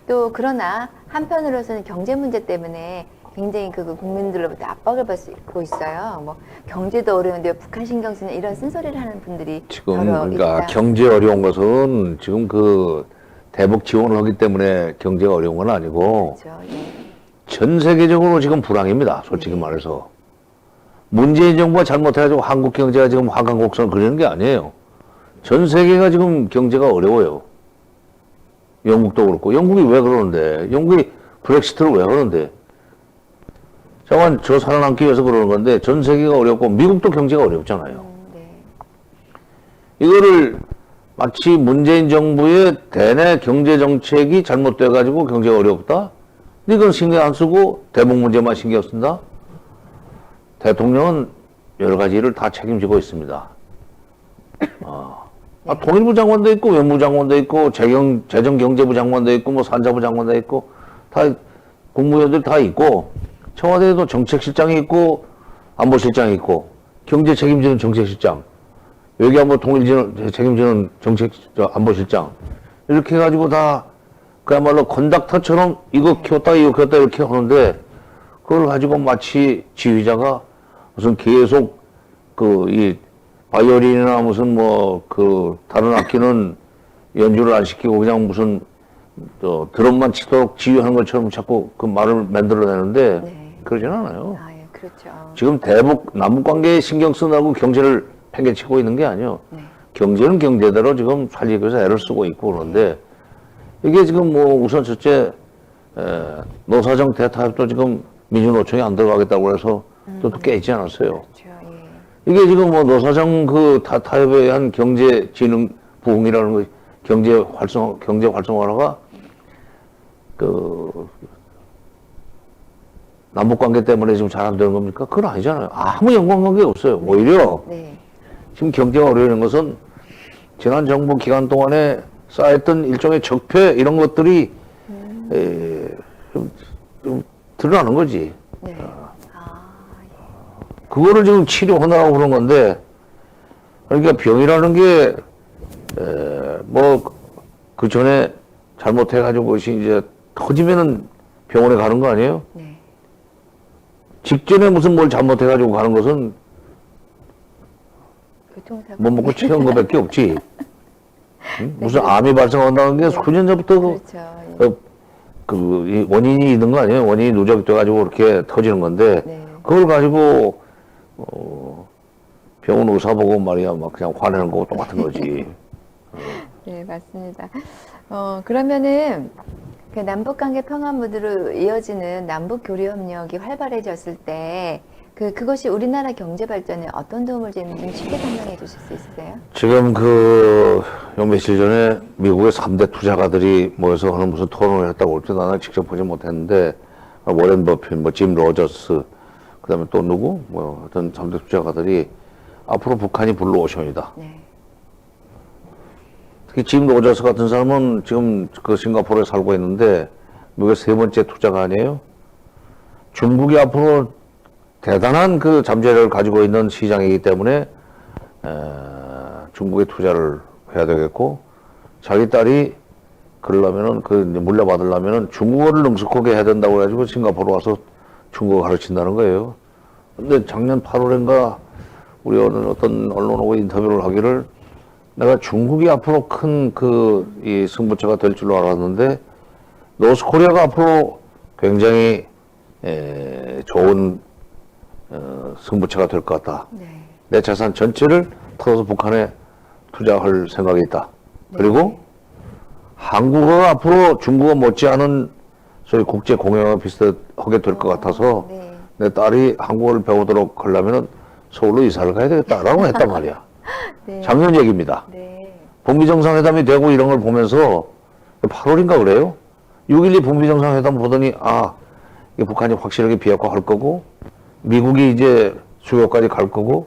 S1: 또 그러나 한편으로서는 경제 문제 때문에 굉장히 그 국민들로부터 압박을 받고 있어요. 뭐 경제도 어려운데 북한 신경 쓰는 이런 쓴소리를 하는 분들이
S2: 지금
S1: 여러
S2: 그러니까
S1: 있다.
S2: 경제 어려운 것은 지금 그 대북 지원을 하기 때문에 경제가 어려운 건 아니고
S1: 그렇죠. 예.
S2: 전 세계적으로 지금 불황입니다. 솔직히 말해서. 문재인 정부가 잘못해가지고 한국 경제가 지금 하강곡선을 그리는 게 아니에요. 전 세계가 지금 경제가 어려워요. 영국도 그렇고. 영국이 왜 그러는데? 영국이 브렉시트를 왜 그러는데? 잠깐 저 살아남기 위해서 그러는 건데 전 세계가 어렵고 미국도 경제가 어렵잖아요.
S1: 네.
S2: 이거를 마치 문재인 정부의 대내 경제 정책이 잘못돼가지고 경제가 어렵다? 근데 이건 신경 안 쓰고 대북 문제만 신경 쓴다? 대통령은 여러 가지 일을 다 책임지고 있습니다. 통일부 장관도 있고 외무부 장관도 있고 재정경제부 장관도 있고 뭐 산자부 장관도 있고 다 국무위원들 다 있고 청와대에도 정책실장이 있고 안보실장이 있고 경제 책임지는 정책실장 외교안보 통일 책임지는 안보실장 이렇게 해가지고 다 그야말로 컨덕터처럼 이거 키웠다 이거 키웠다 이렇게 하는데 그걸 가지고 마치 지휘자가 무슨 계속 이 바이올린이나 무슨 뭐 다른 악기는 연주를 안 시키고 그냥 무슨 드럼만 치도록 지휘하는 것처럼 자꾸 그 말을 만들어내는데
S1: 네.
S2: 그러진 않아요.
S1: 아, 예, 그렇죠.
S2: 지금 남북 관계에 신경 쓰느라고 경제를 팽개치고 있는 게 아니에요.
S1: 네.
S2: 경제는 경제대로 지금 살리기 위해서 애를 쓰고 있고 그런데 이게 지금 뭐 우선 첫째 노사정 대타협도 지금 민주노총이 안 들어가겠다고 해서 또 깨있지 않았어요.
S1: 그렇죠. 예.
S2: 이게 지금 뭐 노사정 그 타협에 의한 경제진흥 부흥이라는 거, 경제 활성화가 그 남북 관계 때문에 지금 잘 안 되는 겁니까? 그건 아니잖아요. 아무 연관관계 없어요. 오히려
S1: 네.
S2: 지금 경제가 어려운 것은 지난 정부 기간 동안에 쌓였던 일종의 적폐 이런 것들이 좀 드러나는 거지.
S1: 네.
S2: 그거를 지금 치료하느라고 그런 건데, 그러니까 병이라는 게, 그 전에 잘못해가지고 그것이 이제 터지면은 병원에 가는 거 아니에요?
S1: 네.
S2: 직전에 무슨 뭘 잘못해가지고 가는 것은
S1: 교통사고.
S2: 못 먹고 채운 거밖에 없지. 응? 무슨 암이 발생한다는 게 수년 전부터
S1: 그렇죠. 예.
S2: 이 원인이 있는 거 아니에요? 원인이 누적이 돼가지고 이렇게 터지는 건데,
S1: 네.
S2: 그걸 가지고, 병원 의사 보고 말이야, 막 그냥 화내는 거고 똑같은 거지.
S1: 네, 맞습니다. 그러면은 그 남북관계 평화 무드로 이어지는 남북 교류 협력이 활발해졌을 때 그것이 우리나라 경제 발전에 어떤 도움을 주는지 쉽게 설명해 주실 수 있으세요?
S2: 지금 요 며칠 전에 미국의 3대 투자가들이 모여서 하는 무슨 토론을 했다고 할 때 나는 직접 보지 못했는데, 워렌 버핏, 짐 로저스, 그 다음에 또 누구? 어떤 3대 투자가들이 앞으로 북한이 블루오션이다.
S1: 네.
S2: 특히 짐 로저스 같은 사람은 지금 그 싱가포르에 살고 있는데, 미국의 3번째 투자가 아니에요? 중국이 앞으로 대단한 그 잠재력을 가지고 있는 시장이기 때문에, 중국에 투자를 해야 되겠고, 자기 딸이 그러려면은, 물려받으려면은 중국어를 능숙하게 해야 된다고 해가지고 싱가포르 와서 중국어 가르친다는 거예요. 근데 작년 8월인가 우리 어떤 언론하고 인터뷰를 하기를 내가 중국이 앞으로 큰 이 승부처가 될 줄로 알았는데, 노스코리아가 앞으로 굉장히 좋은 승부처가 될 것 같다.
S1: 네.
S2: 내 재산 전체를 털어서 북한에 투자할 생각이 있다.
S1: 네.
S2: 그리고 한국어가 앞으로 중국어 못지않은 소위 국제 공용어 비슷하게 될 것 같아서
S1: 네.
S2: 내 딸이 한국어를 배우도록 하려면 서울로 이사를 가야 되겠다라고 했단 말이야.
S1: 네.
S2: 작년 얘기입니다.
S1: 네.
S2: 북미 정상회담이 되고 이런 걸 보면서 8월인가 그래요? 6.12 북미 정상회담 보더니 이게 북한이 확실하게 비핵화할 거고 미국이 이제 수교까지 갈 거고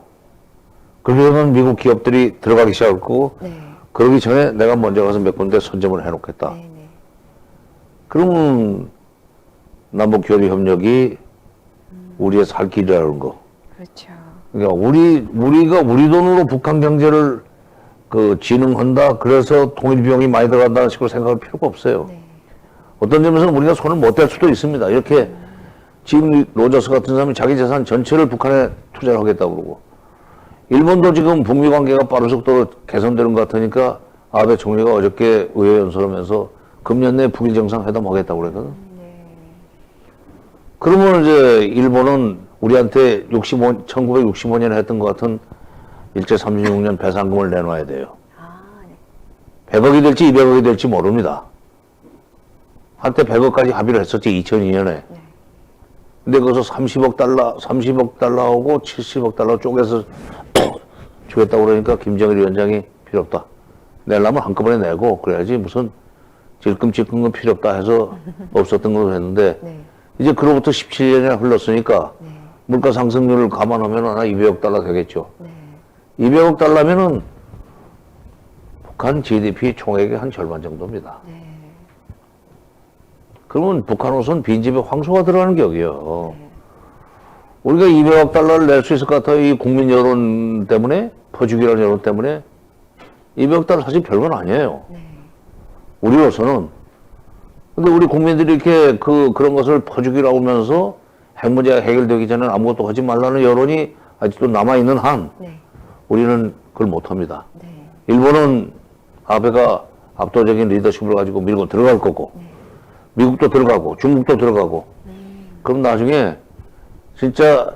S2: 그러면 미국 기업들이 들어가기 시작할 거고
S1: 네.
S2: 그러기 전에 내가 먼저 가서 몇 군데 선점을 해놓겠다.
S1: 네. 네.
S2: 그러면 남북 교류 협력이 우리의 살 길이라는 거.
S1: 그렇죠.
S2: 그러니까 우리가 우리 돈으로 북한 경제를 진흥한다. 그래서 통일 비용이 많이 들어간다는 식으로 생각할 필요가 없어요.
S1: 네.
S2: 어떤 점에서는 우리가 손을 못 댈 수도 있습니다. 이렇게 지금 로저스 같은 사람이 자기 재산 전체를 북한에 투자를 하겠다고 그러고 일본도 지금 북미 관계가 빠른 속도로 개선되는 것 같으니까 아베 총리가 어저께 의회 연설하면서 금년 내 북일 정상회담 하겠다고 그랬거든.
S1: 네.
S2: 그러면 이제 일본은 우리한테 1965년에 했던 것 같은 일제 36년 배상금을 내놔야 돼요.
S1: 네.
S2: 100억이 될지 200억이 될지 모릅니다. 한때 100억까지 합의를 했었지, 2002년에.
S1: 네.
S2: 근데 거기서 30억 달러하고 70억 달러 쪼개서 주겠다고 그러니까 김정일 위원장이 필요 없다. 내려면 한꺼번에 내고 그래야지 무슨 질끔질끔 건 필요 없다 해서 없었던 걸로 했는데
S1: 네.
S2: 이제 그로부터 17년이나 흘렀으니까
S1: 네.
S2: 물가 상승률을 감안하면 한 200억 달러 되겠죠.
S1: 네.
S2: 200억 달러면은 북한 GDP 총액의 한 절반 정도입니다.
S1: 네.
S2: 그러면 북한으로선 빈집에 황소가 들어가는 격이에요. 우리가 200억 달러를 낼 수 있을 것 같아요. 이 국민 여론 때문에, 퍼주기라는 여론 때문에. 200억 달러 사실 별건 아니에요.
S1: 네.
S2: 우리로서는. 근데 우리 국민들이 이렇게 그런 것을 퍼주기라고 하면서 핵 문제가 해결되기 전에 아무것도 하지 말라는 여론이 아직도 남아있는 한,
S1: 네.
S2: 우리는 그걸 못합니다.
S1: 네.
S2: 일본은 아베가 압도적인 리더십을 가지고 밀고 들어갈 거고, 미국도 들어가고, 중국도 들어가고, 그럼 나중에, 진짜,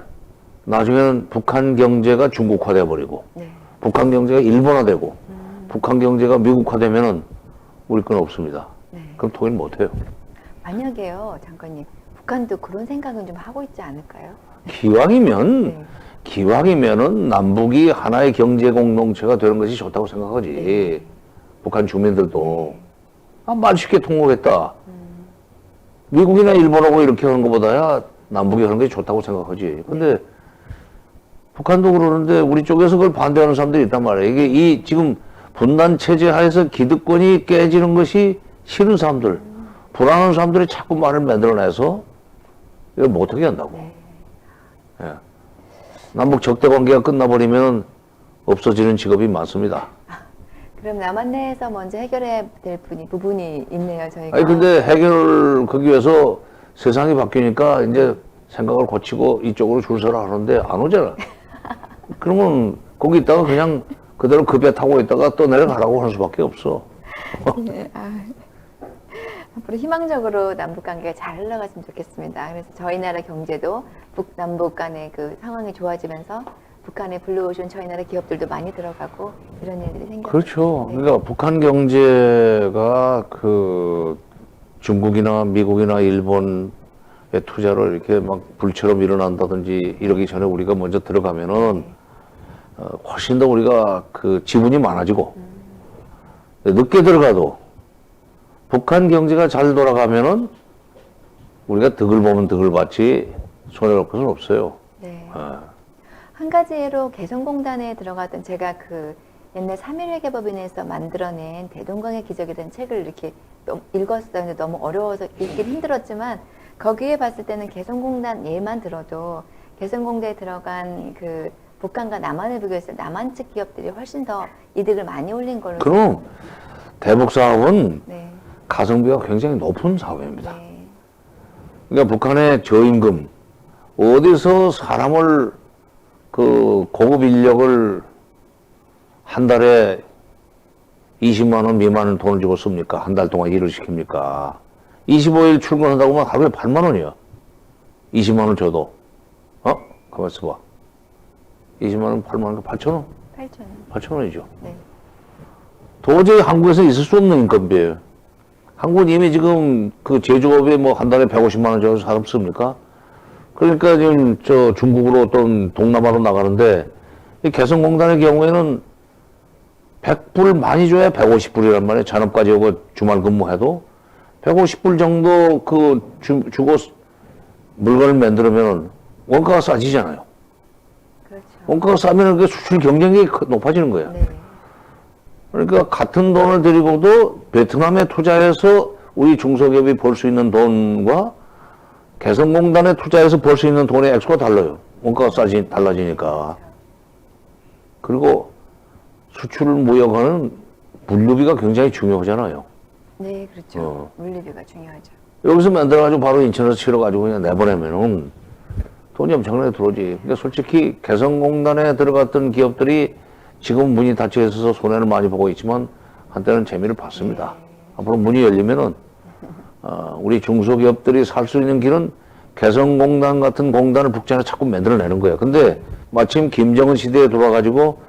S2: 나중에는 북한 경제가 중국화돼 버리고,
S1: 네.
S2: 북한 경제가 일본화되고, 북한 경제가 미국화되면은 우리 건 없습니다.
S1: 네.
S2: 그럼 통일 못해요.
S1: 만약에요, 장관님, 북한도 그런 생각은 좀 하고 있지 않을까요?
S2: 기왕이면
S1: 네.
S2: 기왕이면은 남북이 하나의 경제 공동체가 되는 것이 좋다고 생각하지.
S1: 네.
S2: 북한 주민들도
S1: 네.
S2: 아, 말 쉽게 통곡했다. 미국이나 일본하고 이렇게 하는 것보다야 남북이 하는 게 좋다고 생각하지. 근데 북한도 그러는데 우리 쪽에서 그걸 반대하는 사람들이 있단 말이야. 이게 이 지금 분단 체제 하에서 기득권이 깨지는 것이 싫은 사람들, 불안한 사람들이 자꾸 말을 만들어내서 이걸 못하게 한다고.
S1: 네.
S2: 예. 남북 적대 관계가 끝나버리면 없어지는 직업이 많습니다.
S1: 그럼 남한 내에서 먼저 해결해야 될 부분이 있네요, 저희가.
S2: 아니 근데 해결하기 위해서 세상이 바뀌니까 이제 생각을 고치고 이쪽으로 줄 서라 하는데 안 오잖아. 그러면 거기 있다가 그냥 그대로 그 배 타고 있다가 또 내려가라고 하는 수밖에 없어.
S1: 네, 앞으로 희망적으로 남북 관계가 잘 흘러갔으면 좋겠습니다. 그래서 저희 나라 경제도 남북 간의 그 상황이 좋아지면서 북한에 불러오신 저희 나라 기업들도 많이 들어가고 이런 일들이 생겨.
S2: 그렇죠.
S1: 네.
S2: 그러니까 북한 경제가 그 중국이나 미국이나 일본의 투자를 이렇게 막 불처럼 일어난다든지 이러기 전에 우리가 먼저 들어가면은 훨씬 더 우리가 그 지분이 많아지고 늦게 들어가도 북한 경제가 잘 돌아가면은 우리가 득을 보면 득을 받지 손해볼 것은 없어요.
S1: 네.
S2: 어.
S1: 한 가지로 개성공단에 들어갔던 제가 그 옛날 3.1회계법인에서 만들어낸 대동강의 기적이라는 책을 이렇게 읽었어요. 근데 너무 어려워서 읽기 힘들었지만 거기에 봤을 때는 개성공단 예만 들어도 개성공단에 들어간 그 북한과 남한을 비교했을 때 남한 측 기업들이 훨씬 더 이득을 많이 올린 걸로.
S2: 그럼 대북 사업은
S1: 네.
S2: 가성비가 굉장히 높은 사업입니다.
S1: 네.
S2: 그러니까 북한의 저임금 어디서 사람을 그 고급 인력을 한 달에 20만 원 미만은 돈을 주고 씁니까? 한 달 동안 일을 시킵니까? 25일 출근한다고 하면 하루에 8만 원이야. 20만 원 줘도. 가만 있어봐. 20만 원, 8만 원, 8천 원?
S1: 8천 원.
S2: 8천 원이죠.
S1: 네.
S2: 도저히 한국에서 있을 수 없는 인건비예요. 한국은 이미 지금 그 제조업에 뭐 한 달에 150만 원 줘서 사람 씁니까? 그러니까 지금 저 중국으로 어떤 동남아로 나가는데 이 개성공단의 경우에는 100불 많이 줘야 150불이란 말이에요. 잔업까지 오고 주말 근무해도 150불 정도 그 주고 물건을 만들면 원가가 싸지잖아요.
S1: 그렇죠.
S2: 원가가 싸면 그 수출 경쟁력이 높아지는 거예요.
S1: 네.
S2: 그러니까 같은 돈을 들이고도 베트남에 투자해서 우리 중소기업이 벌 수 있는 돈과 개성공단에 투자해서 벌 수 있는 돈의 액수가 달라요. 원가가 달라지니까. 그리고 수출 무역하는 물류비가 굉장히 중요하잖아요.
S1: 네, 그렇죠. 물리비가 중요하죠.
S2: 여기서 만들어가지고 바로 인천에서 실어가지고 그냥 내보내면은 돈이 엄청나게 들어오지. 그러니까 솔직히 개성공단에 들어갔던 기업들이 지금 문이 닫혀 있어서 손해를 많이 보고 있지만 한때는 재미를 봤습니다. 앞으로 문이 열리면은 우리 중소기업들이 살 수 있는 길은 개성공단 같은 공단을 북한에 자꾸 만들어내는 거예요. 근데 마침 김정은 시대에 돌아가지고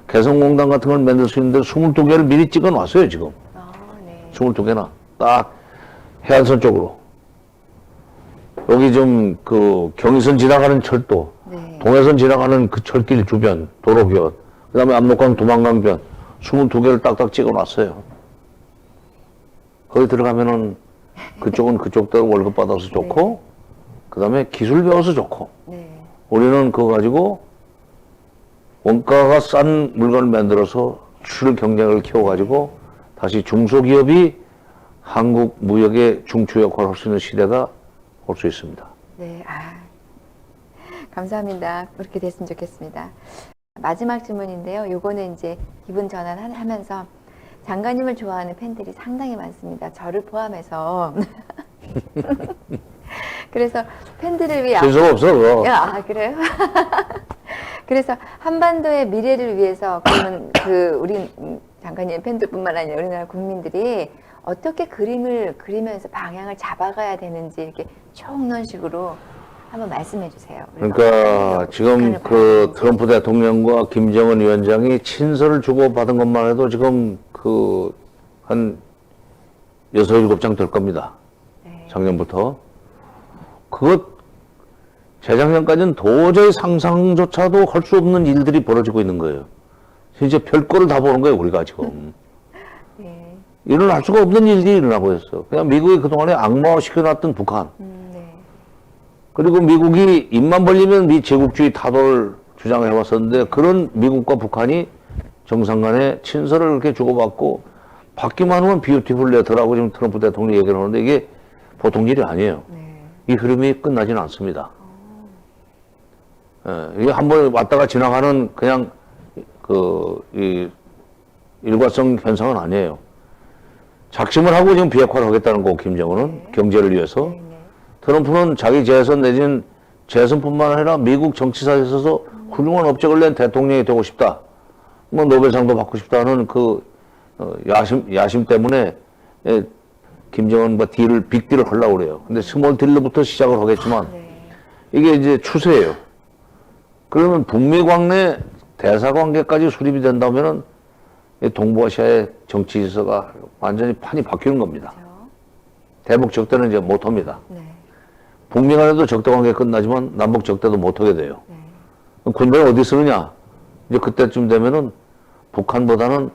S2: 개성공단 같은 걸 만들 수 있는데 22개를 미리 찍어 놨어요, 지금.
S1: 네.
S2: 22개나. 딱 해안선 쪽으로. 여기 좀 그 경의선 지나가는 철도,
S1: 네.
S2: 동해선 지나가는 그 철길 주변, 도로변, 그 다음에 압록강 도망강변 22개를 딱딱 찍어 놨어요. 거기 들어가면은 그쪽은 그쪽대로 월급 받아서 좋고, 그 다음에 기술 배워서 좋고,
S1: 네.
S2: 우리는 그거 가지고 원가가 싼 물건을 만들어서 수출 경쟁을 키워가지고 다시 중소기업이 한국 무역의 중추 역할을 할 수 있는 시대가 올 수 있습니다.
S1: 네, 감사합니다. 그렇게 됐으면 좋겠습니다. 마지막 질문인데요. 요거는 이제 기분 전환하면서 장관님을 좋아하는 팬들이 상당히 많습니다. 저를 포함해서. 그래서 팬들을 위해
S2: 실수가 없어, 그거.
S1: 그래요? 그래서 한반도의 미래를 위해서 그러면 그 우리 장관님 팬들뿐만 아니라 우리나라 국민들이 어떻게 그림을 그리면서 방향을 잡아가야 되는지 이렇게 총론식으로 한번 말씀해 주세요.
S2: 그러니까 지금 그 트럼프 대통령과 김정은 위원장이 친서를 주고받은 것만 해도 지금 그 한 6, 7장 될 겁니다.
S1: 네.
S2: 작년부터. 그것 재작년까지는 도저히 상상조차도 할 수 없는 일들이 벌어지고 있는 거예요. 진짜 별거를 다 보는 거예요, 우리가 지금.
S1: 네.
S2: 일어날 수가 없는 일들이 일어나고 있어. 그냥 미국이 그동안에 악마화시켜놨던 북한.
S1: 네.
S2: 그리고 미국이 입만 벌리면 미 제국주의 타도를 주장을 해왔었는데 그런 미국과 북한이 정상 간에 친서를 이렇게 주고받고 받기만 하면 비유티풀 레터라고 지금 트럼프 대통령이 얘기를 하는데 이게 보통 일이 아니에요.
S1: 네.
S2: 이 흐름이 끝나지는 않습니다. 예, 이게 한번 왔다가 지나가는 그냥 이 일과성 현상은 아니에요. 작심을 하고 지금 비핵화를 하겠다는 거고, 김정은은.
S1: 네.
S2: 경제를 위해서.
S1: 네. 네.
S2: 트럼프는 자기 재선 내지는 재선뿐만 아니라 미국 정치사에 있어서 훌륭한 업적을 낸 대통령이 되고 싶다. 뭐 노벨상도 받고 싶다는 야심 때문에 김정은과 빅딜을 하려고 그래요. 근데 스몰 딜로부터 시작을 하겠지만
S1: 네.
S2: 이게 이제 추세예요. 그러면 북미 관내 대사 관계까지 수립이 된다면은 동부아시아의 정치 질서가 완전히 판이 바뀌는 겁니다.
S1: 그렇죠.
S2: 대북 적대는 이제 못 합니다.
S1: 네.
S2: 북미 간에도 적대 관계 끝나지만 남북 적대도 못 하게 돼요.
S1: 네.
S2: 그럼 군대를 어디 쓰느냐? 이제 그때쯤 되면은 북한보다는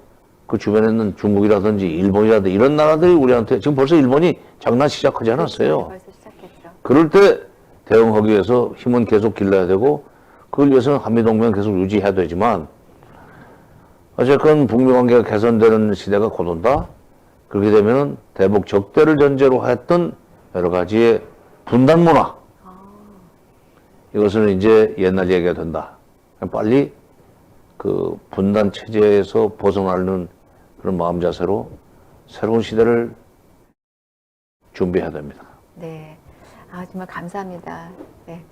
S2: 그 주변에 있는 중국이라든지 일본이라든지 이런 나라들이 우리한테 지금 벌써 일본이 장난 시작하지 않았어요.
S1: 벌써 시작했죠.
S2: 그럴 때 대응하기 위해서 힘은 계속 길러야 되고 그걸 위해서는 한미동맹 계속 유지해야 되지만 어쨌건 북미 관계가 개선되는 시대가 곧 온다. 그렇게 되면은 대북 적대를 전제로 했던 여러 가지의 분단 문화 이것은 이제 옛날 얘기가 된다. 빨리 그 분단 체제에서 벗어나는 그런 마음 자세로 새로운 시대를 준비해야 됩니다.
S1: 네. 정말 감사합니다. 네.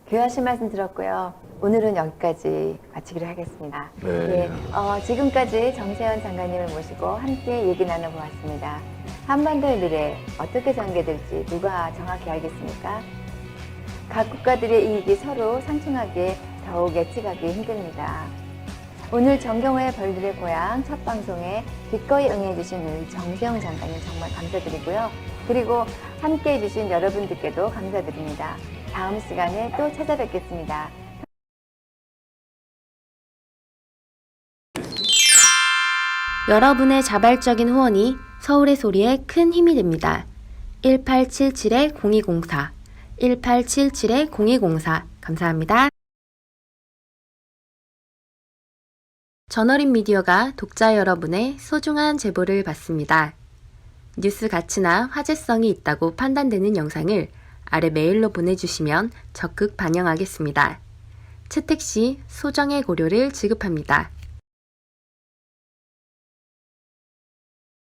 S1: 귀하신 말씀 들었고요. 오늘은 여기까지 마치기로 하겠습니다.
S2: 네.
S1: 지금까지 정세현 장관님을 모시고 함께 얘기 나눠보았습니다. 한반도의 미래 어떻게 전개될지 누가 정확히 알겠습니까? 각 국가들의 이익이 서로 상충하기에 더욱 예측하기 힘듭니다. 오늘 정경화의 벌들의 고향 첫 방송에 기꺼이 응해주신 우리 정세영 장관님 정말 감사드리고요. 그리고 함께 해주신 여러분들께도 감사드립니다. 다음 시간에 또 찾아뵙겠습니다.
S3: 여러분의 자발적인 후원이 서울의 소리에 큰 힘이 됩니다. 1877-0204 1877-0204 감사합니다. 저널인 미디어가 독자 여러분의 소중한 제보를 받습니다. 뉴스 가치나 화제성이 있다고 판단되는 영상을 아래 메일로 보내주시면 적극 반영하겠습니다. 채택 시 소정의 고려를 지급합니다.